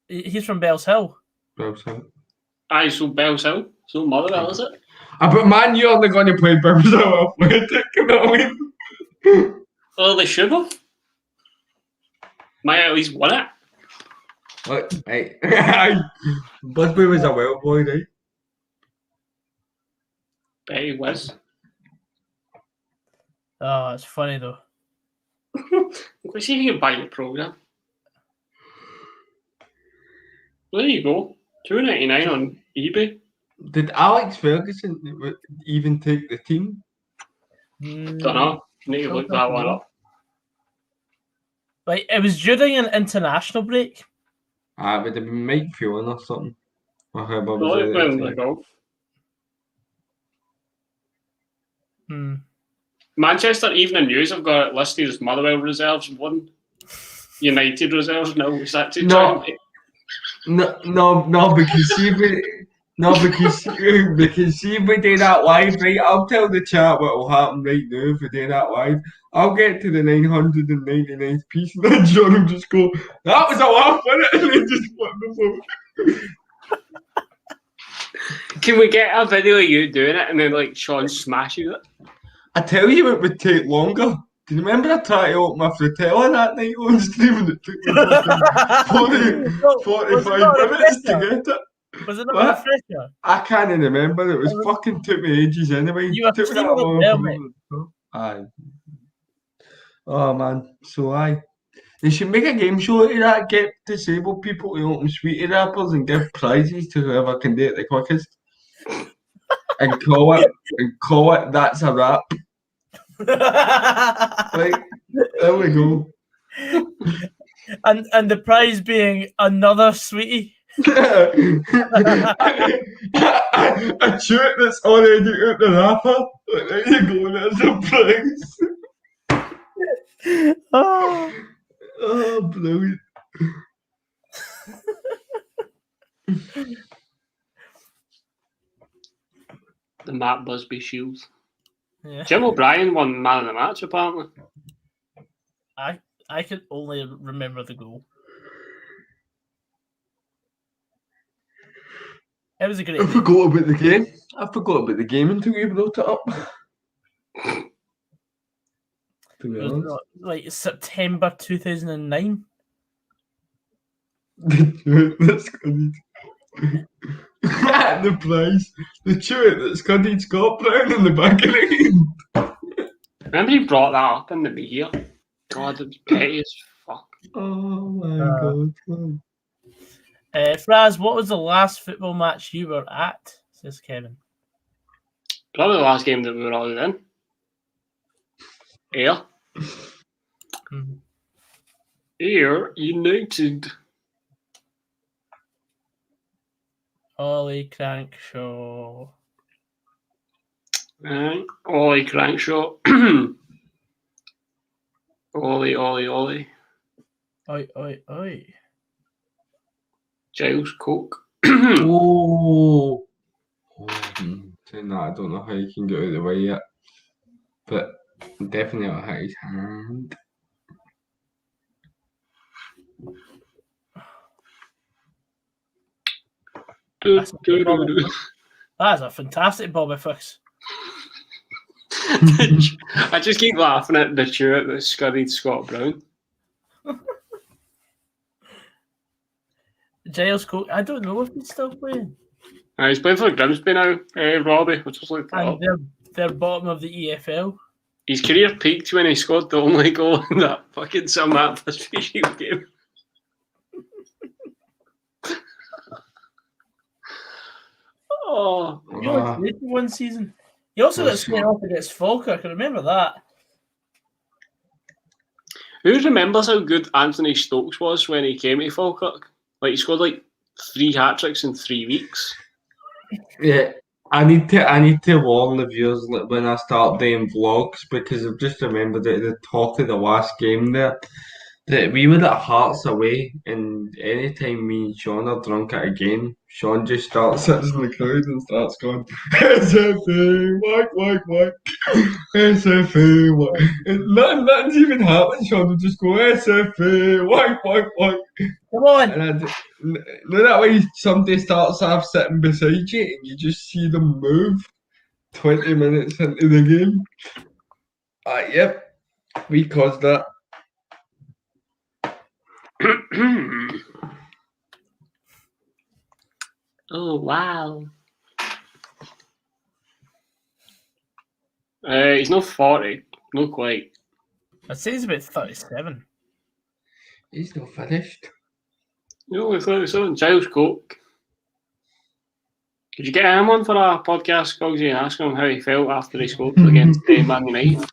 he's from Bells Hill.
Bells.
Aye, so Bells Hill. So Motherwell, is it?
But man, you're only going to play Bells Hill Athletic, you know what I mean?
Well, they should have. Might at least won it.
Look, hey. Busby was a well boy, right?
Bet he was.
Oh, it's funny though.
Let's see if you can buy the programme. There you go. $2.99 on eBay.
Did Alex Ferguson even take the team?
Don't know. Need to look that one up.
Like, it was during an international break.
Would have been Mike Phelan or something. Or whoever was
Probably playing
there.
the golf.
Hmm.
Manchester Evening News have got it listed as Motherwell reserves 1, United reserves 0. Is that too tight?
No, because see if we do that live, right? I'll tell the chat what will happen right now if we do that live. I'll get to the 999th piece and then John will just go, that was a laugh, wasn't it? And then just flip the phone.
Can we get a video of you doing it and then like Sean smashes it?
I tell you it would take longer. Do you remember I tried to open my Frutella that night on stream and it took me 45 minutes to get it?
Was it not a refresher?
I can't remember. It was fucking took me ages anyway.
You were
Took me that
steaming
long
there,
for
mate.
Aye. Oh man, so aye. They should make a game show out of that, get disabled people to open sweetie wrappers and give prizes to whoever can do it the quickest. and call it that's a wrap. Right, there we go.
And the prize being another sweetie.
a shirt that's already out the wrapper. There you go, there's a prize. Oh, brilliant.
The Matt Busby Shield.
Yeah.
Jim O'Brien won man of the match, apparently.
I can only remember the goal. It was a great
I
game.
forgot about the game. I forgot about the game until you brought it up. To be
It was
honest.
like September 2009.
That's good. The prize. The chewit that Scuddy Scott Brown in the back of the game.
Remember he brought that up in the media? God, it was petty as fuck.
Oh my god. Man.
Fraz, what was the last football match you were at? Says Kevin.
Probably the last game that we were all in. Air.
Mhm.
Air United.
Ollie Crankshaw.
Ollie Crankshaw. Ollie.
Oi.
Giles Coke.
Oh. Saying that, I don't know how you can get out of the way yet. But definitely I'll hit his hand.
That's a fantastic Bobby Fix.
I just keep laughing at the turret that scurried Scott Brown.
Giles Coke, I don't know if he's still playing.
He's playing for Grimsby now, Robbie, which is like
And they're bottom of the EFL.
His career peaked when he scored the only goal in that fucking St Matthew's Shield game. Oh,
he only played for one season. He also got squared off against Falkirk. I remember that.
Who remembers how good Anthony Stokes was when he came to Falkirk? Like, he scored like 3 hat-tricks in 3 weeks.
Yeah, I need to warn the viewers when I start doing vlogs, because I've just remembered at the talk of the last game there that we were at Hearts away, and anytime me and Sean are drunk at a game, Sean just starts sitting in the crowd and starts going, SFA, whack, SFA, whack. And nothing's even happening. Sean will just go, SFA, whack.
Come on.
And that way somebody starts off sitting beside you and you just see them move 20 minutes into the game. Yep, we caused that.
Oh, wow. He's not 40. Not quite.
I'd say he's about 37.
He's not finished.
No, 37. Giles Coke. Could you get him on for a podcast, Goggsy, and ask him how he felt after he scored against Man United?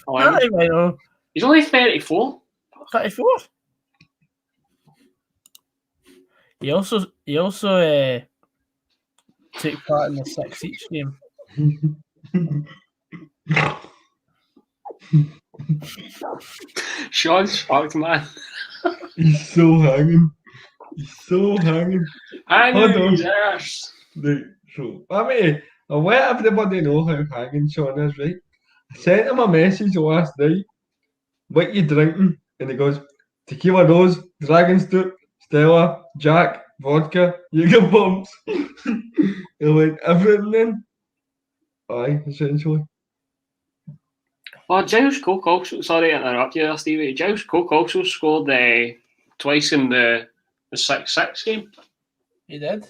I know.
He's only 34.
34? He also took part in the 6 each game.
Sean's fucked, man.
He's so hanging.
Hanging his arse.
Right, so, I'll let everybody know how hanging Sean is, right? I sent him a message last night. What you drinking? And he goes, Tequila Rose, Dragon Stoop, Stella, Jack, vodka, Jaeger bombs. He went, everything then? Aye, essentially.
Well, Giles Coke also, sorry to interrupt you there, Stevie. Giles Coke also scored twice in the 6-6 game.
He did.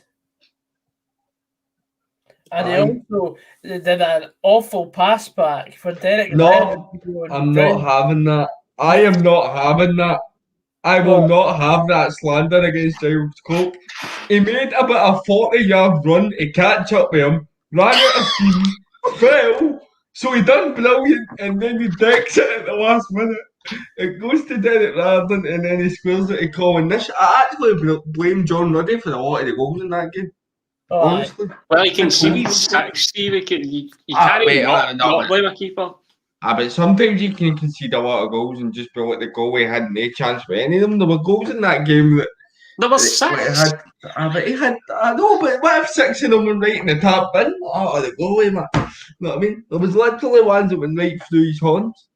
And he also did an awful pass back for Derek.
No, I'm not having that. I am not having that. I will not have that slander against Giles Coke. He made about a 40-yard run to catch up with him, ran out of steam, fell, so he done brilliant, and then he decks it at the last minute. It goes to Derek Radlin, and then he squares it to Colin Nish. I actually blame John Ruddy for a lot of the goals in that game. Honestly.
Well, he conceded 6, Steve. You can't not blame a keeper.
But sometimes you can concede a lot of goals and just be like the goalie had no chance for any of them. There were goals in that game that
there were 6.
But he had. I know, but what if 6 of them were right in the top bin? Oh, the goalie, man. You know what I mean? There was literally ones that went right through his horns.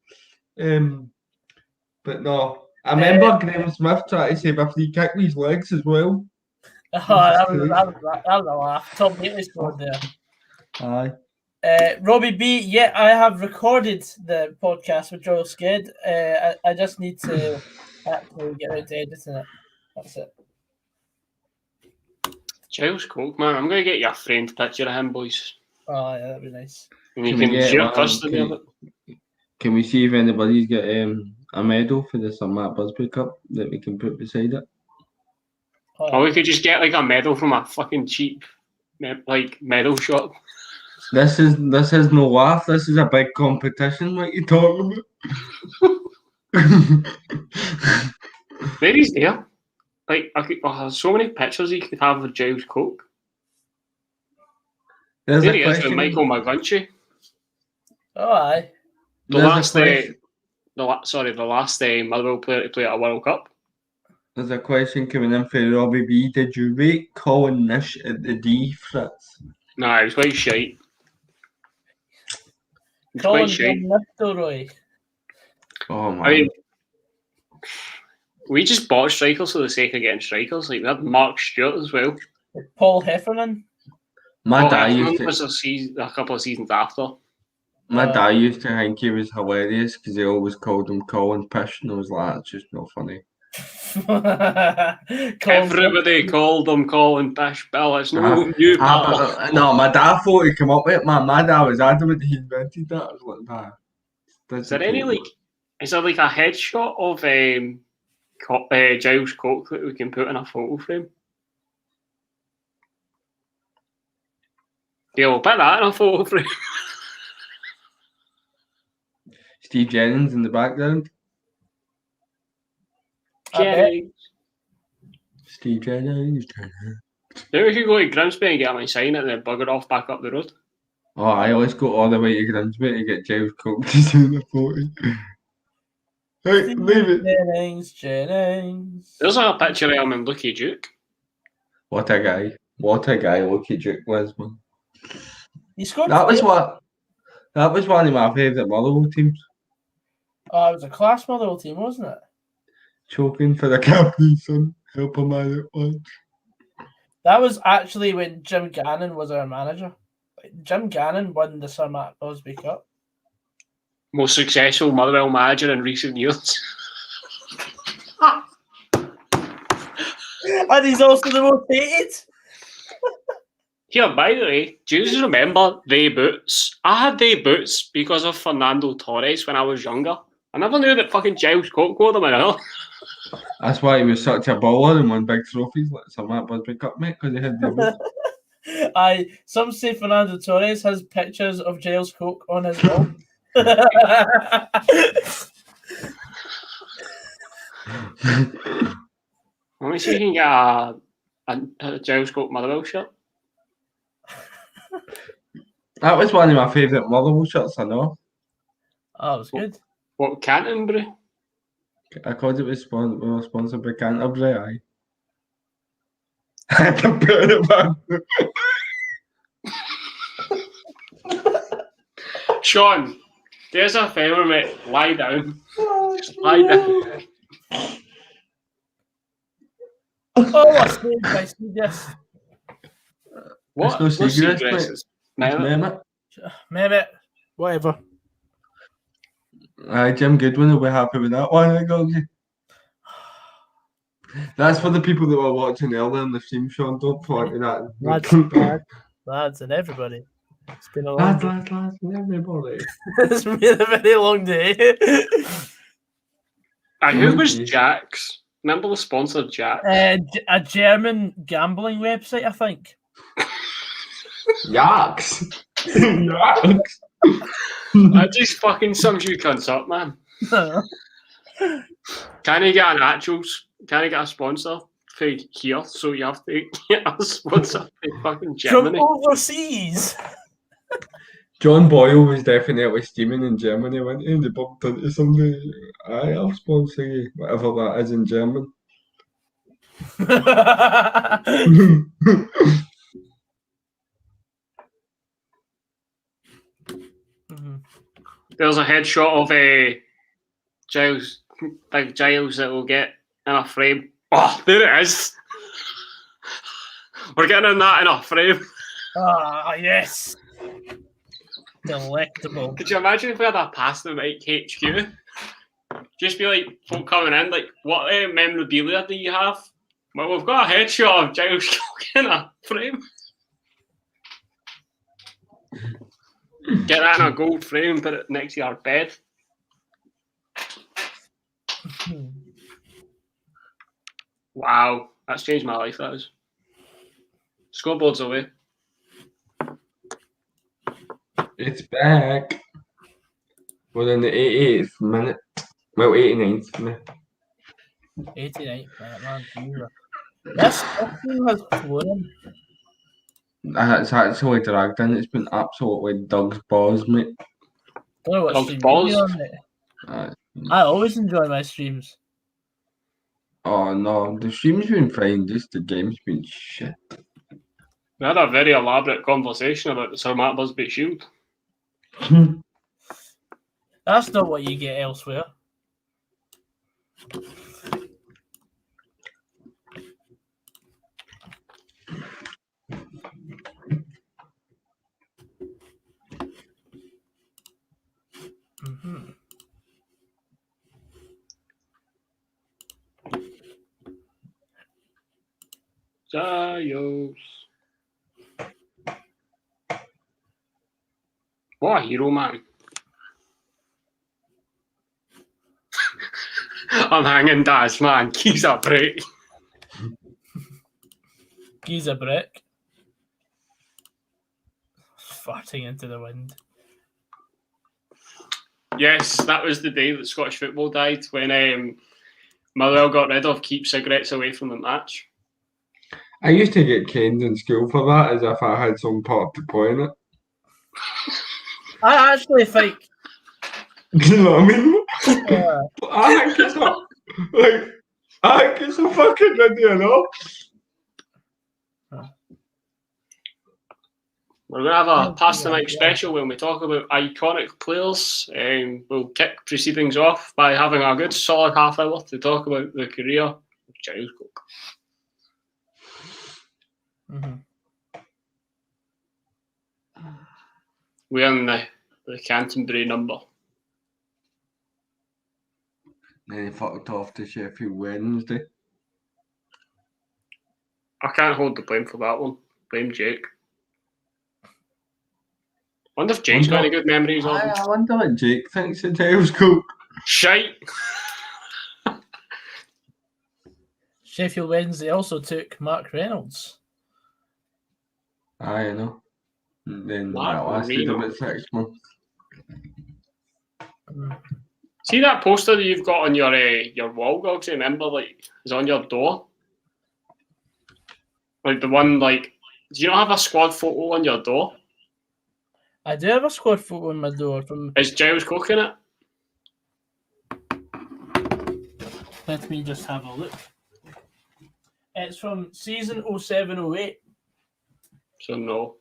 But no, I remember Graham Smith tried to save a free kick with his legs as well.
Oh, that was a laugh. Tom Gately scored there.
Aye.
Robbie B, yeah, I have recorded the podcast with Joel Skid. I just need to actually get around to editing it. That's it.
Giles Coke, man. I'm going to get you a framed picture of him, boys.
Oh, yeah, that'd be nice.
And you can share custody of it.
Can we see if anybody's got a medal for the St Matt Busby Cup that we can put beside it?
Or we could just get like a medal from a fucking cheap medal shop.
This is no laugh. This is a big competition. What you talking about?
There he's there. Like, there's so many pictures you could have with Giles Coke.
There's
There
a
he is with
question.
Michael McGlinchey.
Oh, aye.
The
There's
last,
a question.
the last Motherwell player to play at a World Cup.
There's a question coming in for Robbie B. Did you rate Colin Nish at the D, Fritz?
Nah, he was quite shite. He was
Colin
quite shite.
Nistelrooy.
Oh man.
I mean, we just bought strikers for the sake of getting strikers. Like we had Mark Stewart as well.
Paul Heffernan.
My dad used
Heffernan
to.
was a couple of seasons after.
My dad used to think he was hilarious because he always called him Colin Pish, and I was like, that's just not funny.
Everybody called him Colin Pish, Bill. It's no new battle.
No, my dad thought he came up with it. My dad was adamant he invented that. I was like, nah.
Is there any is there like a headshot of Giles Cook that we can put in a photo frame? Yeah, we'll put that in a photo frame.
Steve Jennings in the background.
Jennings.
Steve Jennings.
Maybe we could go to Grimsby and get him to sign it and then bugger off back up the road.
Oh, let's go all the way to Grimsby to get Giles Cook to sign the photo. Hey, leave it.
Jennings.
There's a picture of him in Lucky Duke.
What a guy. What a guy Lucky Duke was, man.
He scored.
That was one of my favourite Motherwell teams.
Oh, it was a class Motherwell team, wasn't it?
Choking for the captain's son. Help him out at once.
That was actually when Jim Gannon was our manager. Jim Gannon won the Sir Matt Busby Cup.
Most successful Motherwell manager in recent years.
And he's also the most hated.
Here, by the way, do you remember they boots? I had they boots because of Fernando Torres when I was younger. I never knew that fucking Giles Cook wore them at all.
That's why he was such a baller and won big trophies like Sir Matt Busby Cup, mate, because he had the
Some say Fernando Torres has pictures of Giles Cook on his wall.
Let me see if you can get a Giles Cook Motherwell shirt.
That was one of my favourite Motherwell shirts, I know.
Oh, it was good.
What, Canterbury?
I called it we were sponsored by Canterbury, aye. I had to put it back.
Sean, there's a fella, mate. Lie down. Just lie down.
Oh, I see this.
What?
There's no cigarettes,
cigarettes?
Mehmet. Whatever.
Aye, Jim Goodwin will be happy with that one, I got you. That's for the people that were watching earlier in the stream, Sean. Don't point to that.
Lads and everybody. It's been a long day.
Lads and everybody.
It's been a very long day.
Who was Jack's? Remember the sponsor, Jack?
A German gambling website, I think.
Yaks. Yaks.
That just fucking sums you cunts up, man. Can you get can you get a sponsor for here? So you have to get a sponsor for fucking Germany.
From overseas.
John Boyle was definitely steaming in Germany, wasn't he? They bumped into somebody. I'll sponsor you, whatever that is in German.
There's a headshot of Giles, big Giles that will get in a frame. Oh, there it is. We're getting that in a frame.
Ah, yes. Delectable.
Could you imagine if we had a pass the Mike HQ? Just be like, folk coming in, like, what memorabilia do you have? Well, we've got a headshot of Giles in a frame. Get that in a gold frame, put it next to our bed. Wow, that's changed my life, that is. Scoreboard's away.
It's back. We're in the 88th minute. Well, 89th minute.
89th minute, man. This team has flown.
It's actually dragged in. It's been absolutely Doug's balls, mate.
Don't know what
Doug's
stream
balls?
you're on, mate. I always enjoy my streams.
Oh no, the stream's been fine, just the game's been shit.
We had a very elaborate conversation about the Sir Matt Busby Shield.
That's not what you get elsewhere. Mm-hmm.
Giles. What a hero, man. I'm hanging Daz, man. He's a break.
He's a brick. Farting into the wind.
Yes, that was the day that Scottish football died, when Motherwell got rid of keep cigarettes away from the match.
I used to get caned in school for that, as if I had some part to play in it.
I actually think.
Do you know what I mean?
Yeah.
I think it's a fucking idea, no?
We're going to have a Past the Mic special when we talk about iconic players. We'll kick proceedings off by having a good solid half hour to talk about the career of Giles Cook.
Mm-hmm.
Wearing the Canterbury number.
Then he fucked off to Sheffield Wednesday.
I can't hold the blame for that one. Blame Jake. Wonder if Jake's got any good memories of him.
I wonder what Jake thinks of Giles Cook.
Shite.
Sheffield Wednesday also took Mark Reynolds.
I know. And then
Mark
that lasted
Reynolds.
about 6 months.
See that poster that you've got on your wall, Gogs? Remember, like, is on your door? Like the one, like, do you not have a squad photo on your door?
I do have a squad photo on my door from.
Is Giles Cook in it?
Let me just have a look. It's from season 07-08.
So no.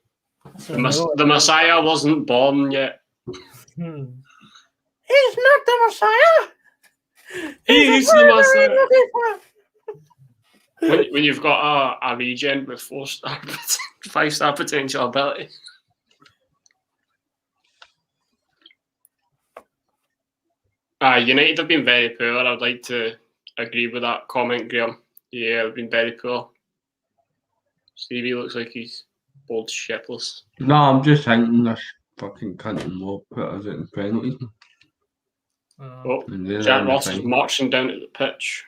So
The Messiah wasn't born yet.
He's not the Messiah.
He's the Messiah. When you've got a regen with 4-star, 5-star potential ability. United have been very poor. I'd like to agree with that comment, Graham. Yeah, they've been very poor. Stevie looks like he's bored shitless.
No, I'm just thinking this fucking cunt and mob put us in penalties.
Jack Ross is marching down to the pitch.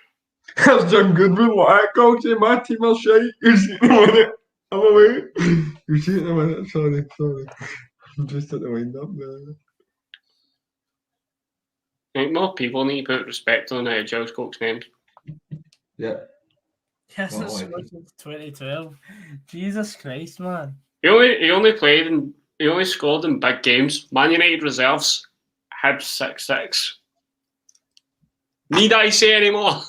That's done good with what I called to my team. I'll shite. You see the minute. I'm away. You see the minute. Sorry. I'm just at the wind up there.
I think more people need to put respect on Giles Cook's name.
Yeah.
Yes, it's 2012. Jesus Christ, man.
He only scored in big games. Man United reserves, Hibs 6-6. Need I say any more?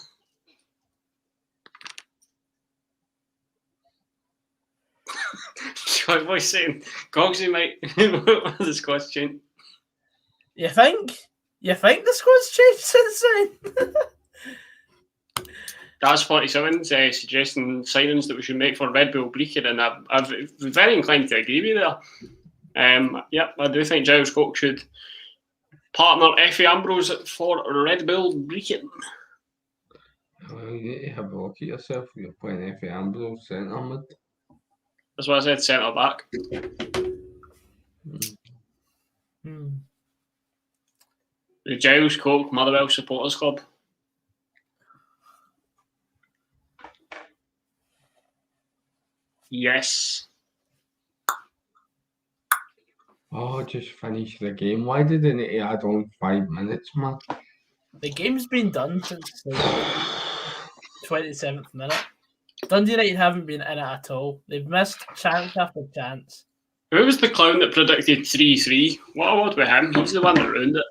What was I saying? Gogsy might the squad's changed.
You think? You think the squad's changed since then?
That's 47 suggesting signings that we should make for Red Bull Breaker, and I'm very inclined to agree with you there. Yep, I do think Giles Cook should partner Effie Ambrose for Red Bull Breaker.
You need to have a look at yourself when you're playing Effie Ambrose centre mid.
That's why I said centre back. The Giles Cook Motherwell Supporters Club. Yes.
Oh, just finish the game. Why did they need to add on 5 minutes, man?
The game's been done since the 27th minute. Dundee United haven't been in it at all. They've missed chance after chance.
Who was the clown that predicted 3-3? What award with him? He's the one that ruined it.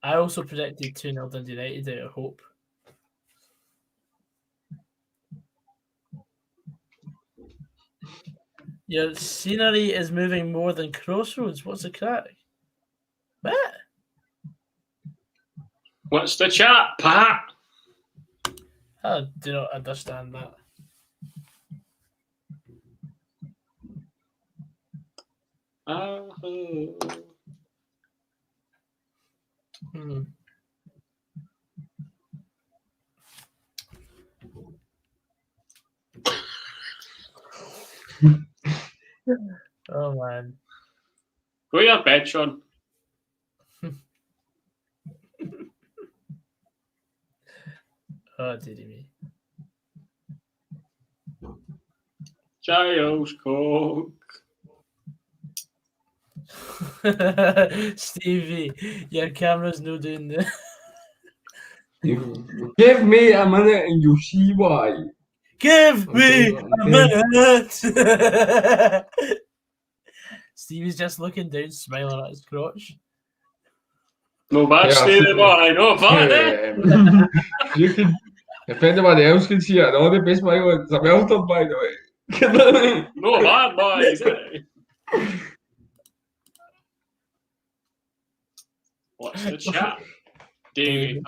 I also predicted 2-0 Dundee United out of hope. Your scenery is moving more than Crossroads. What's the crack? What?
What's the chat, Pat?
I do not understand that. Oh man.
Go to your bed, Sean.
Oh dearie me.
Giles Coke.
Stevie, your camera's no doing this.
Give me a minute and you'll see why.
Give me a minute. Stevie's just looking down, smiling at his crotch.
No bad, stay there, boy. No bad, eh?
You can, if anybody else can see it, all the best my ones. I'm out by the way.
No bad, boys. What's the chat? Davey,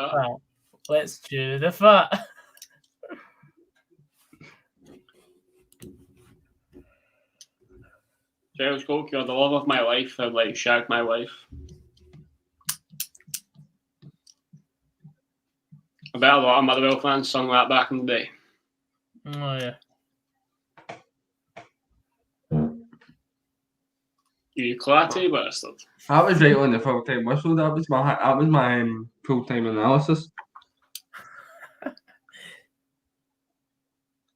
let's chew the fat.
Giles Coke, you're the love of my life. I'd like shag my wife. I bet a lot of Motherwell fans sung that back in the day.
Oh yeah.
You clatty bastard.
I was right on the full time whistle. That was my full time analysis.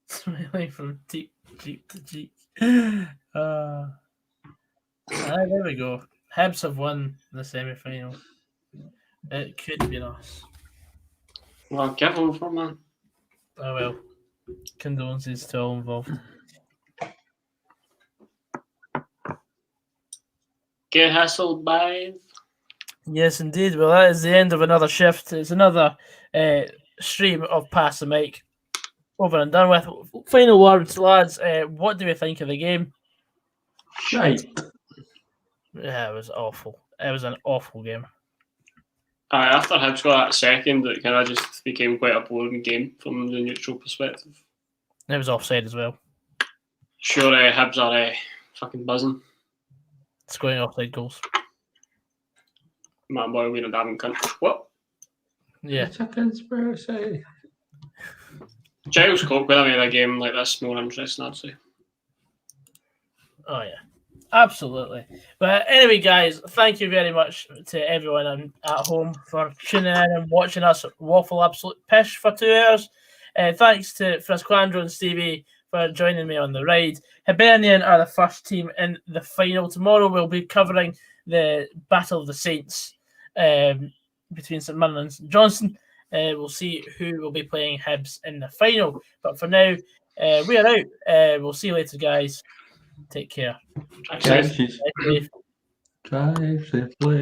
Smiling from cheek to cheek. There we go. Hibs have won the semi-final. It could be us.
Well, give them for man.
Oh well. Condolences to all involved.
Get hustled by.
Yes, indeed. Well, that is the end of another shift. It's another stream of Pass the Mic. Over and done with. Final words, lads. What do we think of the game?
Shite.
Yeah, it was awful. It was an awful game.
After Hibs got that second, it kind of just became quite a boring game from the neutral perspective.
It was offside as well.
Sure, Hibs are fucking buzzing.
Scoring offside goals.
Man, boy, we're a damn cunt. What?
Yeah.
It's a conspiracy.
Giles Coke would have made a game like this more interesting, I'd say.
Oh, yeah. Absolutely. But anyway, guys, thank you very much to everyone at home for tuning in and watching us waffle absolute pish for 2 hours. Thanks to Frisquandro and Stevie for joining me on the ride. Hibernian are the first team in the final. Tomorrow we'll be covering the Battle of the Saints between St Mirren and St Johnstone. We'll see who will be playing Hibs in the final. But for now, we are out. We'll see you later, guys. Take care.
Drive safely.